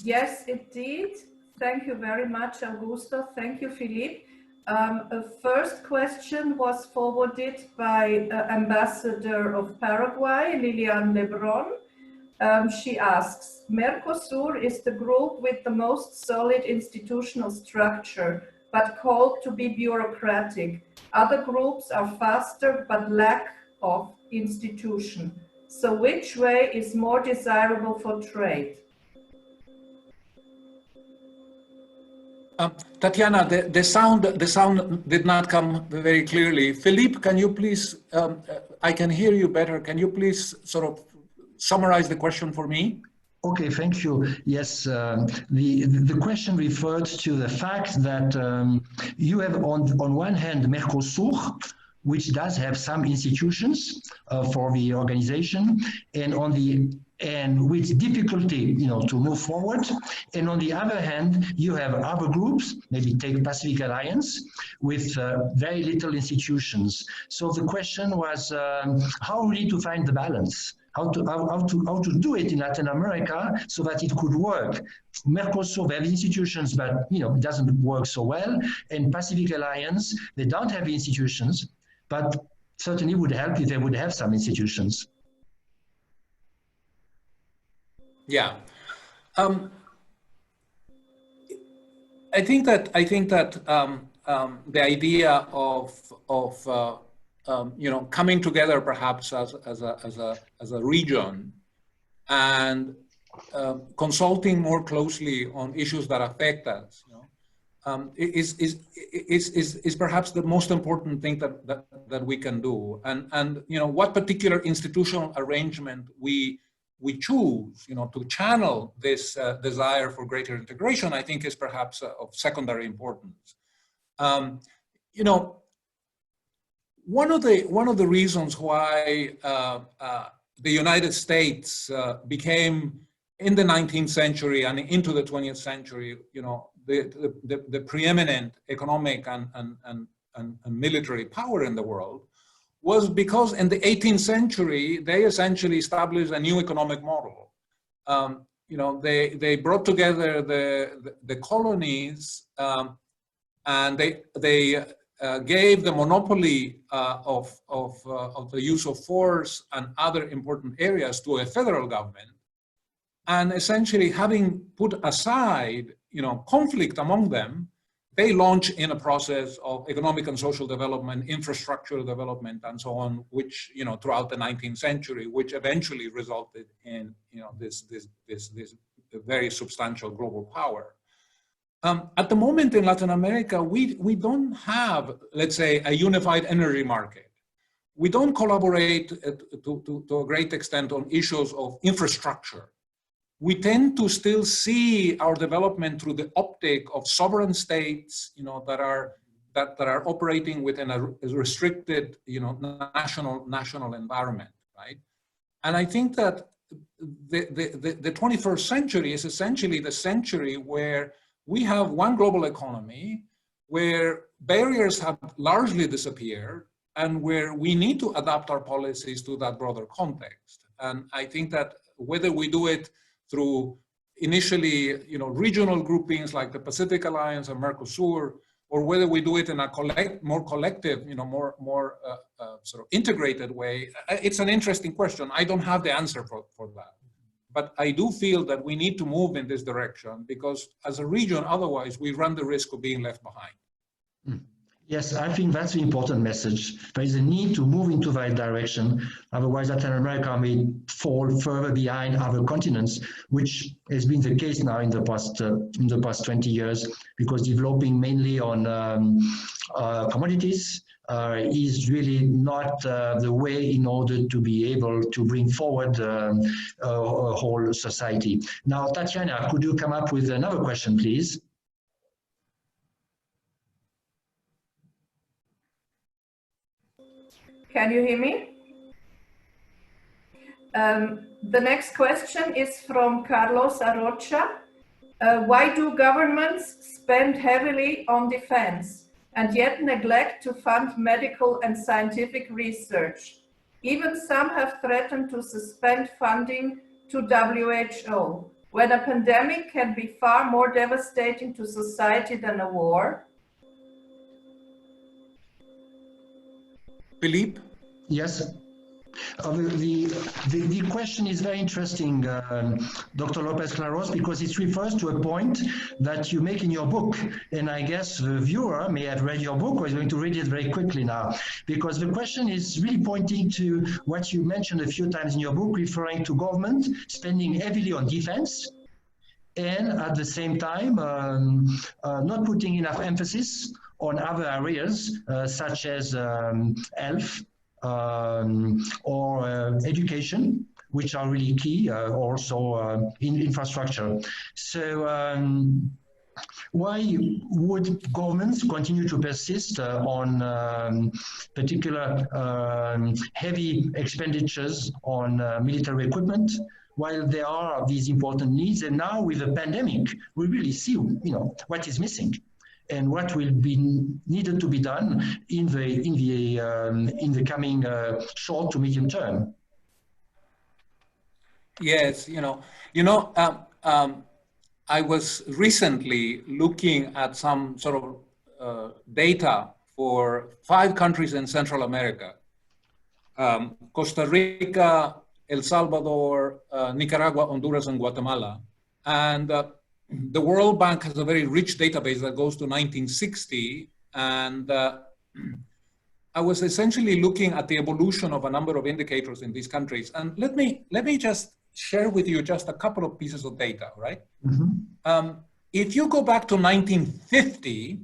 Yes, indeed. Thank you very much, Augusto. Thank you, Philippe. A first question was forwarded by Ambassador of Paraguay, Lilian Lebron. She asks, Mercosur is the group with the most solid institutional structure, but called to be bureaucratic. Other groups are faster, but lack of institution. So which way is more desirable for trade? Tatiana, the sound did not come very clearly. Philippe, can you please, I can hear you better. Can you please sort of summarize the question for me? Okay, thank you. Yes, the question referred to the fact that you have on one hand Mercosur, which does have some institutions for the organization, and with difficulty, to move forward. And on the other hand, you have other groups, maybe take Pacific Alliance, with very little institutions. So the question was how really to find the balance, how to do it in Latin America so that it could work. Mercosur, they have institutions, but it doesn't work so well. And Pacific Alliance, they don't have institutions, but certainly would help if they would have some institutions. Yeah, I think that the idea of coming together perhaps as a region and consulting more closely on issues that affect us, is perhaps the most important thing that we can do. And what particular institutional arrangement we choose, to channel this desire for greater integration, I think is perhaps of secondary importance. One of the reasons why the United States became, in the 19th century and into the 20th century, the preeminent economic and military power in the world, was because in the 18th century, they essentially established a new economic model. They brought together the colonies and they gave the monopoly of the use of force and other important areas to a federal government. And essentially, having put aside, conflict among them, they launched in a process of economic and social development, infrastructural development, and so on, which, throughout the 19th century, which eventually resulted in, this very substantial global power. At the moment in Latin America, we don't have, let's say, a unified energy market. We don't collaborate to a great extent on issues of infrastructure. We tend to still see our development through the optic of sovereign states, that are operating within a restricted, national environment, right? And I think that the 21st century is essentially the century where we have one global economy, where barriers have largely disappeared, and where we need to adapt our policies to that broader context. And I think that whether we do it through initially, regional groupings like the Pacific Alliance and Mercosur, or whether we do it in a more collective, more sort of integrated way, it's an interesting question. I don't have the answer for that. But I do feel that we need to move in this direction, because as a region, otherwise we run the risk of being left behind. Yes, I think that's the important message. There is a need to move into that direction. Otherwise, Latin America may fall further behind other continents, which has been the case now in the past 20 years, because developing mainly on commodities is really not the way in order to be able to bring forward a whole society. Now, Tatiana, could you come up with another question, please? Can you hear me? The next question is from Carlos Arocha. Why do governments spend heavily on defense and yet neglect to fund medical and scientific research? Even some have threatened to suspend funding to WHO, when a pandemic can be far more devastating to society than a war. Philippe? Yes. The question is very interesting, Dr. Lopez-Claros, because it refers to a point that you make in your book. And I guess the viewer may have read your book or is going to read it very quickly now, because the question is really pointing to what you mentioned a few times in your book, referring to government spending heavily on defense and at the same time not putting enough emphasis on other areas such as health, or education, which are really key, also in infrastructure. So why would governments continue to persist on particular heavy expenditures on military equipment, while there are these important needs? And now with the pandemic, we really see, what is missing and what will be needed to be done in the coming short to medium term. Yes, I was recently looking at some sort of data for 5 countries in Central America: Costa Rica, El Salvador, Nicaragua, Honduras, and Guatemala. And the World Bank has a very rich database that goes to 1960, and I was essentially looking at the evolution of a number of indicators in these countries. And let me just share with you just a couple of pieces of data, right? Mm-hmm. If you go back to 1950,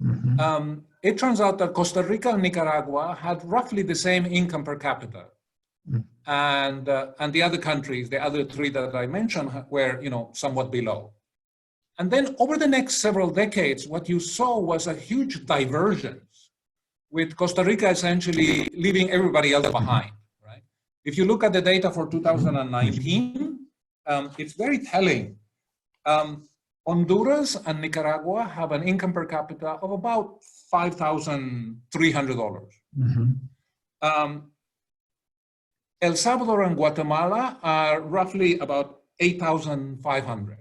mm-hmm. It turns out that Costa Rica and Nicaragua had roughly the same income per capita. Mm-hmm. And the other countries, the other 3 that I mentioned, were somewhat below. And then over the next several decades, what you saw was a huge divergence, with Costa Rica essentially leaving everybody else behind, right? If you look at the data for 2019, it's very telling. Honduras and Nicaragua have an income per capita of about $5,300. Mm-hmm. El Salvador and Guatemala are roughly about 8,500.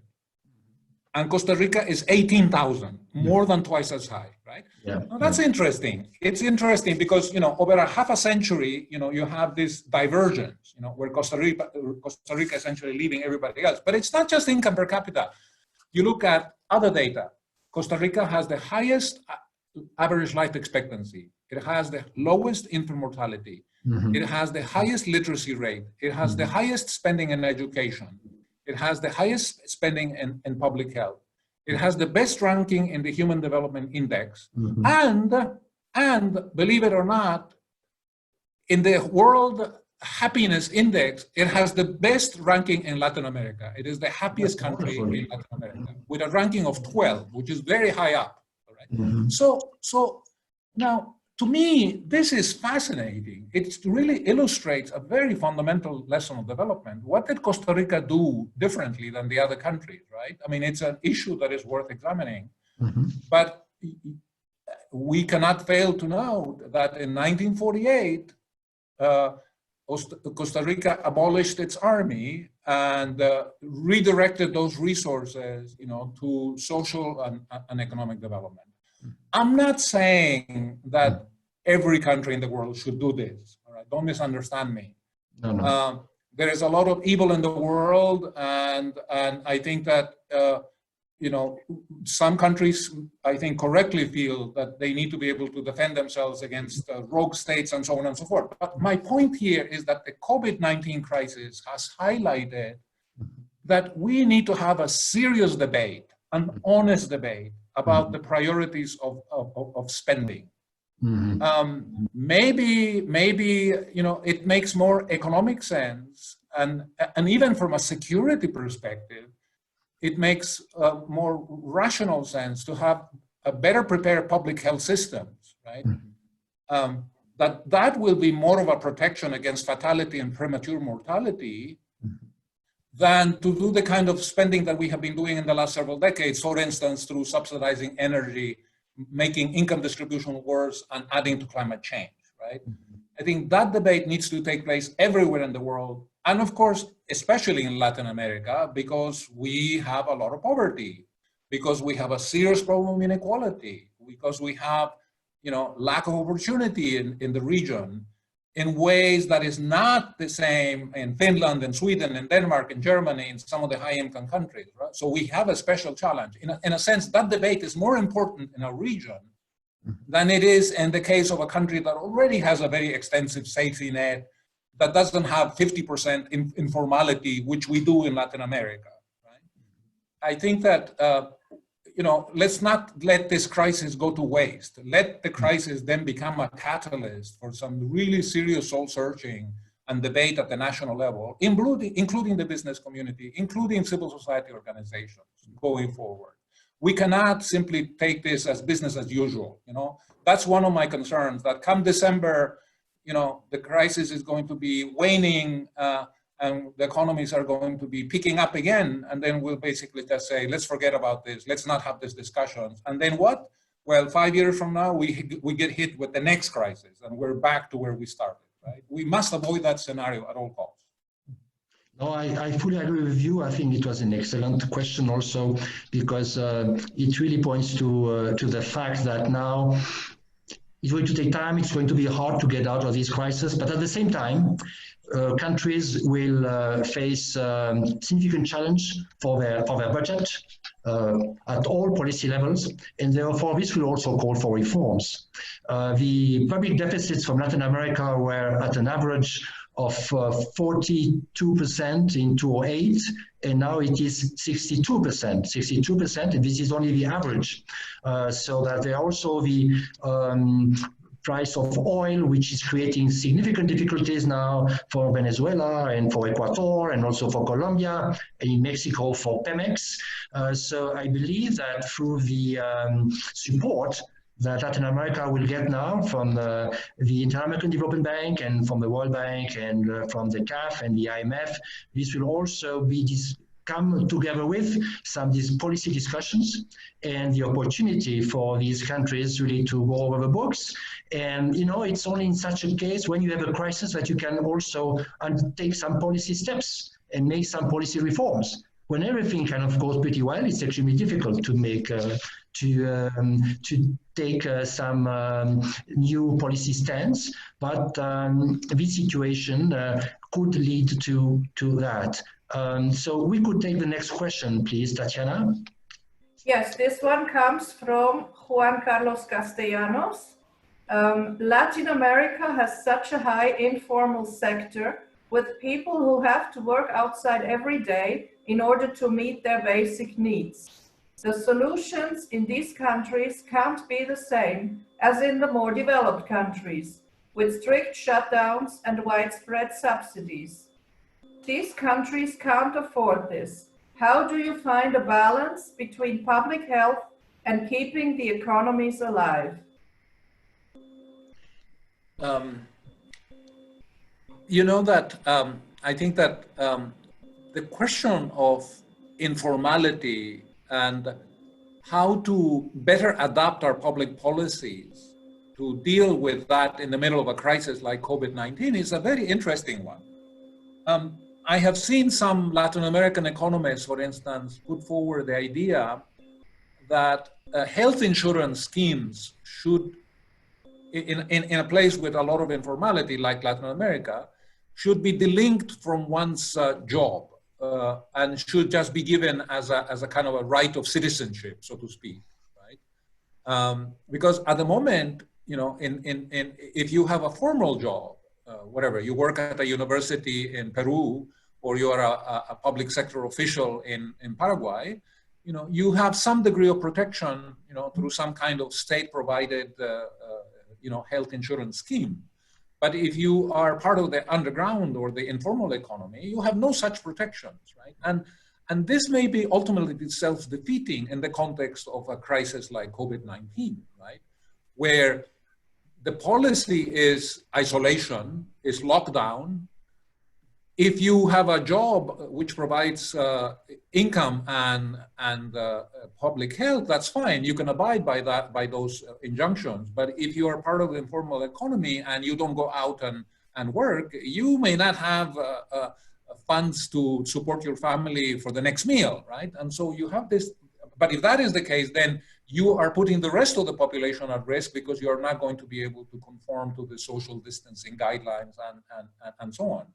And Costa Rica is 18,000, more than twice as high, right? Yeah. Now that's interesting. It's interesting because, over a half a century, you have this divergence, where Costa Rica essentially leaving everybody else. But it's not just income per capita. You look at other data. Costa Rica has the highest average life expectancy. It has the lowest infant mortality. Mm-hmm. It has the highest literacy rate. It has mm-hmm. the highest spending in education. It has the highest spending in public health. It has the best ranking in the Human Development Index. Mm-hmm. And believe it or not, in the World Happiness Index, it has the best ranking in Latin America. It is the happiest country in Latin America, with a ranking of 12, which is very high up. All right? Mm-hmm. So now, to me, this is fascinating. It really illustrates a very fundamental lesson of development. What did Costa Rica do differently than the other countries, right? I mean, it's an issue that is worth examining. Mm-hmm. But we cannot fail to note that in 1948, Costa Rica abolished its army and redirected those resources, to social and economic development. I'm not saying that every country in the world should do this. All right? Don't misunderstand me. No. There is a lot of evil in the world, and I think that some countries, I think, correctly feel that they need to be able to defend themselves against rogue states and so on and so forth. But my point here is that the COVID-19 crisis has highlighted that we need to have a serious debate, an honest debate, about the priorities of spending. Mm-hmm. Maybe it makes more economic sense, and even from a security perspective, it makes more rational sense to have a better prepared public health systems, right? Mm-hmm. That will be more of a protection against fatality and premature mortality than to do the kind of spending that we have been doing in the last several decades, for instance, through subsidizing energy, making income distribution worse, and adding to climate change, right? Mm-hmm. I think that debate needs to take place everywhere in the world, and of course, especially in Latin America, because we have a lot of poverty, because we have a serious problem of inequality, because we have, lack of opportunity in the region. in ways that is not the same in Finland and Sweden and Denmark and Germany and some of the high-income countries, right? So we have a special challenge. In a sense, that debate is more important in our region than it is in the case of a country that already has a very extensive safety net, that doesn't have 50% informality, which we do in Latin America, right? I think that, let's not let this crisis go to waste. Let the crisis then become a catalyst for some really serious soul-searching and debate at the national level, including the business community, including civil society organizations going forward. We cannot simply take this as business as usual. That's one of my concerns, that come December, the crisis is going to be waning and the economies are going to be picking up again. And then we'll basically just say, let's forget about this. Let's not have this discussion. And then what? Well, 5 years from now, we get hit with the next crisis and we're back to where we started, right? We must avoid that scenario at all costs. No, I fully agree with you. I think it was an excellent question also, because it really points to the fact that now it's going to take time. It's going to be hard to get out of this crisis, but at the same time, countries will face significant challenge for their budget at all policy levels, and therefore this will also call for reforms. The public deficits from Latin America were at an average of 42% in 2008, and now it is 62%, and this is only the average. So that there are also the price of oil, which is creating significant difficulties now for Venezuela and for Ecuador and also for Colombia, and in Mexico for Pemex. So I believe that through the support that Latin America will get now from the Inter-American Development Bank and from the World Bank and from the CAF and the IMF, this will also be come together with some of these policy discussions and the opportunity for these countries really to go over the books. And, it's only in such a case when you have a crisis that you can also undertake some policy steps and make some policy reforms. When everything kind of goes pretty well, it's extremely difficult to make to take some new policy stance, but this situation could lead to that. So we could take the next question, please, Tatiana. Yes, this one comes from Juan Carlos Castellanos. Latin America has such a high informal sector with people who have to work outside every day in order to meet their basic needs. The solutions in these countries can't be the same as in the more developed countries, with strict shutdowns and widespread subsidies. These countries can't afford this. How do you find a balance between public health and keeping the economies alive? I think that the question of informality and how to better adapt our public policies to deal with that in the middle of a crisis like COVID-19 is a very interesting one. I have seen some Latin American economists, for instance, put forward the idea that health insurance schemes should, in a place with a lot of informality like Latin America, should be delinked from one's job and should just be given as a kind of a right of citizenship, so to speak, right? Because at the moment, if you have a formal job, whatever, you work at a university in Peru, or you are a public sector official in Paraguay, you have some degree of protection, through some kind of state-provided, health insurance scheme. But if you are part of the underground or the informal economy, you have no such protections, right? And this may be ultimately self-defeating in the context of a crisis like COVID-19, right? Where the policy is isolation, is lockdown. If you have a job which provides income and public health, that's fine. You can abide by that, by those injunctions. But if you are part of the informal economy and you don't go out and work, you may not have funds to support your family for the next meal, right? And so you have this. But if that is the case, then you are putting the rest of the population at risk because you are not going to be able to conform to the social distancing guidelines and so on.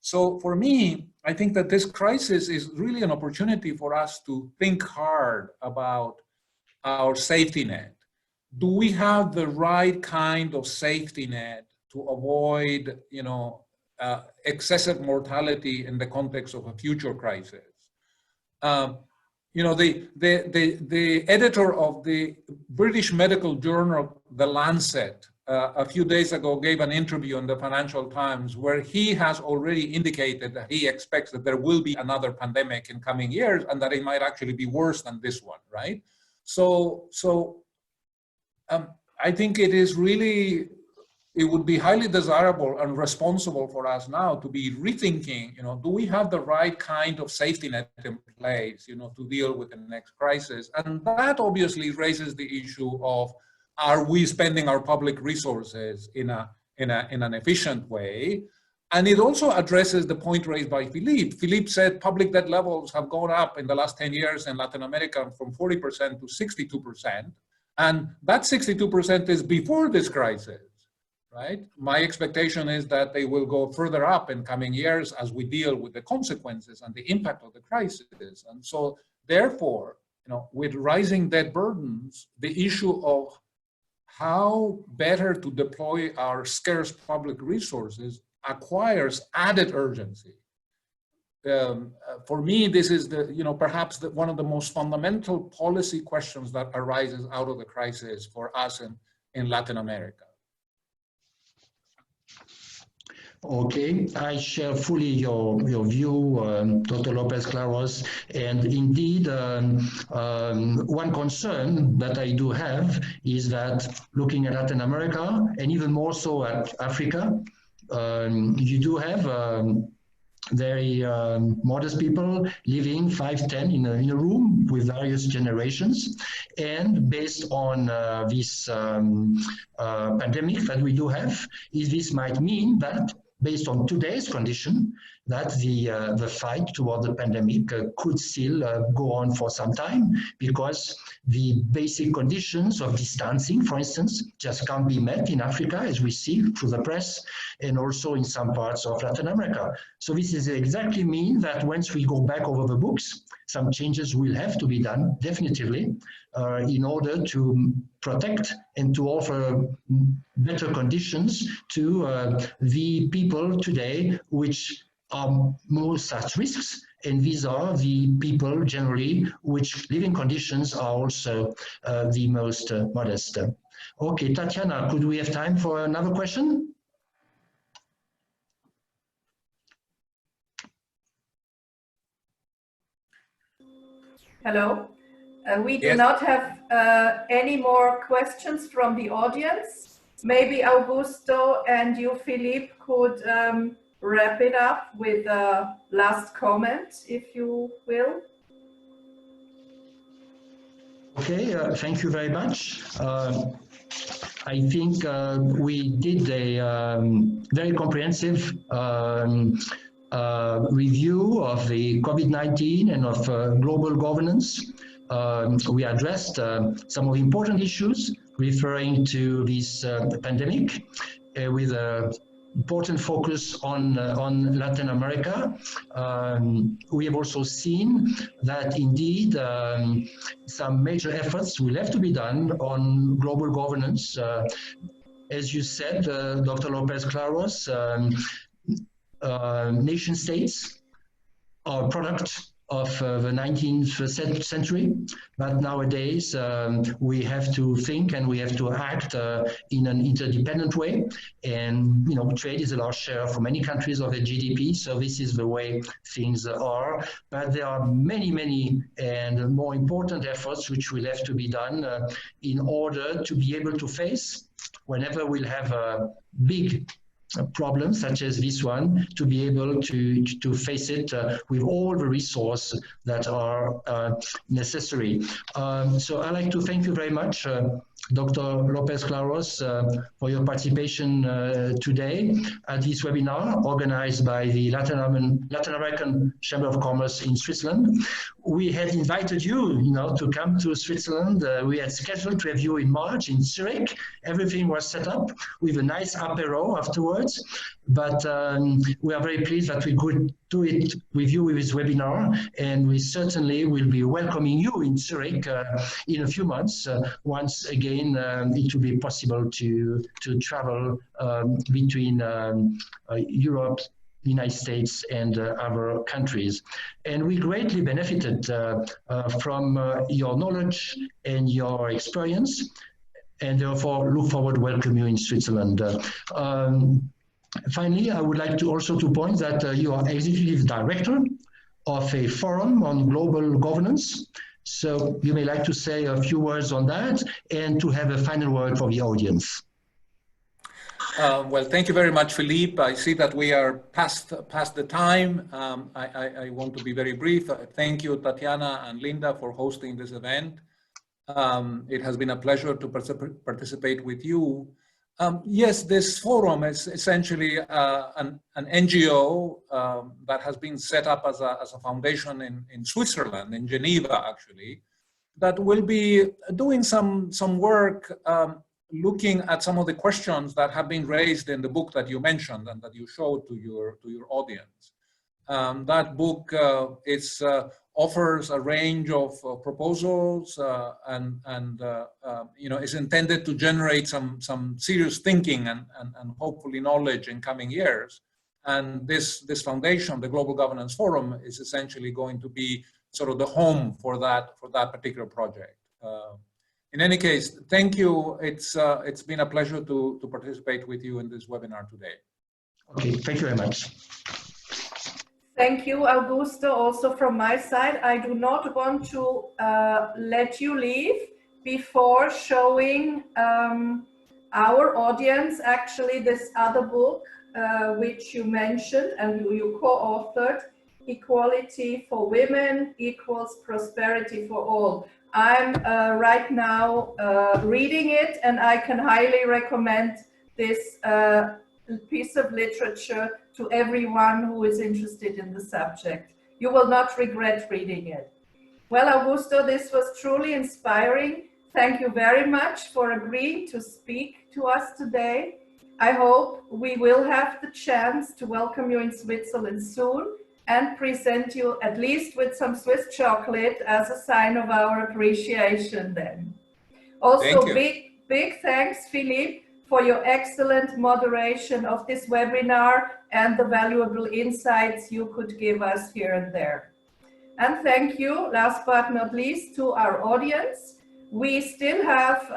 So for me, I think that this crisis is really an opportunity for us to think hard about our safety net. Do we have the right kind of safety net to avoid, excessive mortality in the context of a future crisis? The editor of the British medical journal, The Lancet, a few days ago gave an interview in the Financial Times where he has already indicated that he expects that there will be another pandemic in coming years and that it might actually be worse than this one, right? So I think it would be highly desirable and responsible for us now to be rethinking, do we have the right kind of safety net in place, to deal with the next crisis? And that obviously raises the issue of, are we spending our public resources in an efficient way? And it also addresses the point raised by Philippe. Philippe said public debt levels have gone up in the last 10 years in Latin America from 40% to 62%. And that 62% is before this crisis, right? My expectation is that they will go further up in coming years as we deal with the consequences and the impact of the crisis. And so therefore, with rising debt burdens, the issue of how better to deploy our scarce public resources acquires added urgency. For me, this is perhaps one of the most fundamental policy questions that arises out of the crisis for us in Latin America. Okay, I share fully your view, Dr. Lopez-Claros, and indeed one concern that I do have is that looking at Latin America and even more so at Africa, you do have very modest people living 5-10 in a room with various generations, and based on this pandemic that we do have, this might mean that based on today's condition, that the fight toward the pandemic could still go on for some time, because the basic conditions of distancing, for instance, just can't be met in Africa, as we see through the press, and also in some parts of Latin America. So this is exactly mean that once we go back over the books, some changes will have to be done, definitively, in order to protect and to offer better conditions to the people today which are most at risks, and these are the people generally which living conditions are also the most modest. Okay, Tatiana, could we have time for another question? Hello. We do Yes. not have any more questions from the audience. Maybe Augusto and you, Philippe, could wrap it up with a last comment, if you will. Okay, thank you very much. I think we did a very comprehensive review of the COVID-19 and of global governance. We addressed some of the important issues referring to this pandemic with an important focus on Latin America. We have also seen that indeed some major efforts will have to be done on global governance. As you said, Dr. Lopez-Claros, nation states are a product of the 19th century, but nowadays we have to think and we have to act in an interdependent way. And trade is a large share for many countries of the GDP, so this is the way things are. But there are many, many and more important efforts which will have to be done in order to be able to face whenever we'll have a big problem such as this one, to be able to face it with all the resources that are necessary. So I'd like to thank you very much Dr. López-Claros, for your participation today at this webinar organized by the Latin American Chamber of Commerce in Switzerland. We had invited you, to come to Switzerland. We had scheduled to have you in March in Zurich. Everything was set up with a nice apéro afterwards. But we are very pleased that we could do it with you with this webinar, and we certainly will be welcoming you in Zurich in a few months. Once again, it will be possible to travel between Europe, United States, and other countries. And we greatly benefited from your knowledge and your experience, and therefore look forward to welcome you in Switzerland. Finally, I would like to also point that you are executive director of a forum on global governance. So you may like to say a few words on that and to have a final word for the audience. Well, thank you very much, Philippe. I see that we are past the time. I want to be very brief. Thank you, Tatiana and Linda, for hosting this event. It has been a pleasure to participate with you. Yes, this forum is essentially an NGO that has been set up as a foundation in Switzerland, in Geneva, actually, that will be doing some work looking at some of the questions that have been raised in the book that you mentioned and that you showed to your audience. That book offers a range of proposals and is intended to generate some serious thinking and hopefully knowledge in coming years. And this foundation, the Global Governance Forum, is essentially going to be sort of the home for that particular project. In any case, thank you. It's been a pleasure to participate with you in this webinar today. Okay, thank you very much. Thank you, Augusto. Also from my side, I do not want to let you leave before showing our audience actually this other book which you mentioned and you co-authored, Equality for Women equals Prosperity for All. I'm right now reading it, and I can highly recommend this piece of literature to everyone who is interested in the subject. You will not regret reading it. Well, Augusto, this was truly inspiring. Thank you very much for agreeing to speak to us today. I hope we will have the chance to welcome you in Switzerland soon and present you at least with some Swiss chocolate as a sign of our appreciation then. Also, big thanks, Philippe, for your excellent moderation of this webinar and the valuable insights you could give us here and there. And thank you, last but not least, to our audience. We still have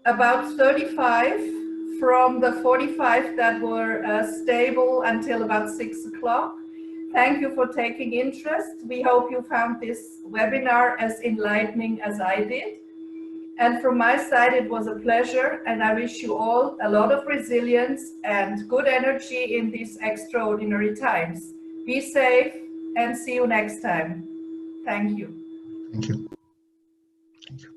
about 35 from the 45 that were stable until about 6 o'clock. Thank you for taking interest. We hope you found this webinar as enlightening as I did. And from my side, it was a pleasure, and I wish you all a lot of resilience and good energy in these extraordinary times. Be safe and see you next time. Thank you. Thank you. Thank you.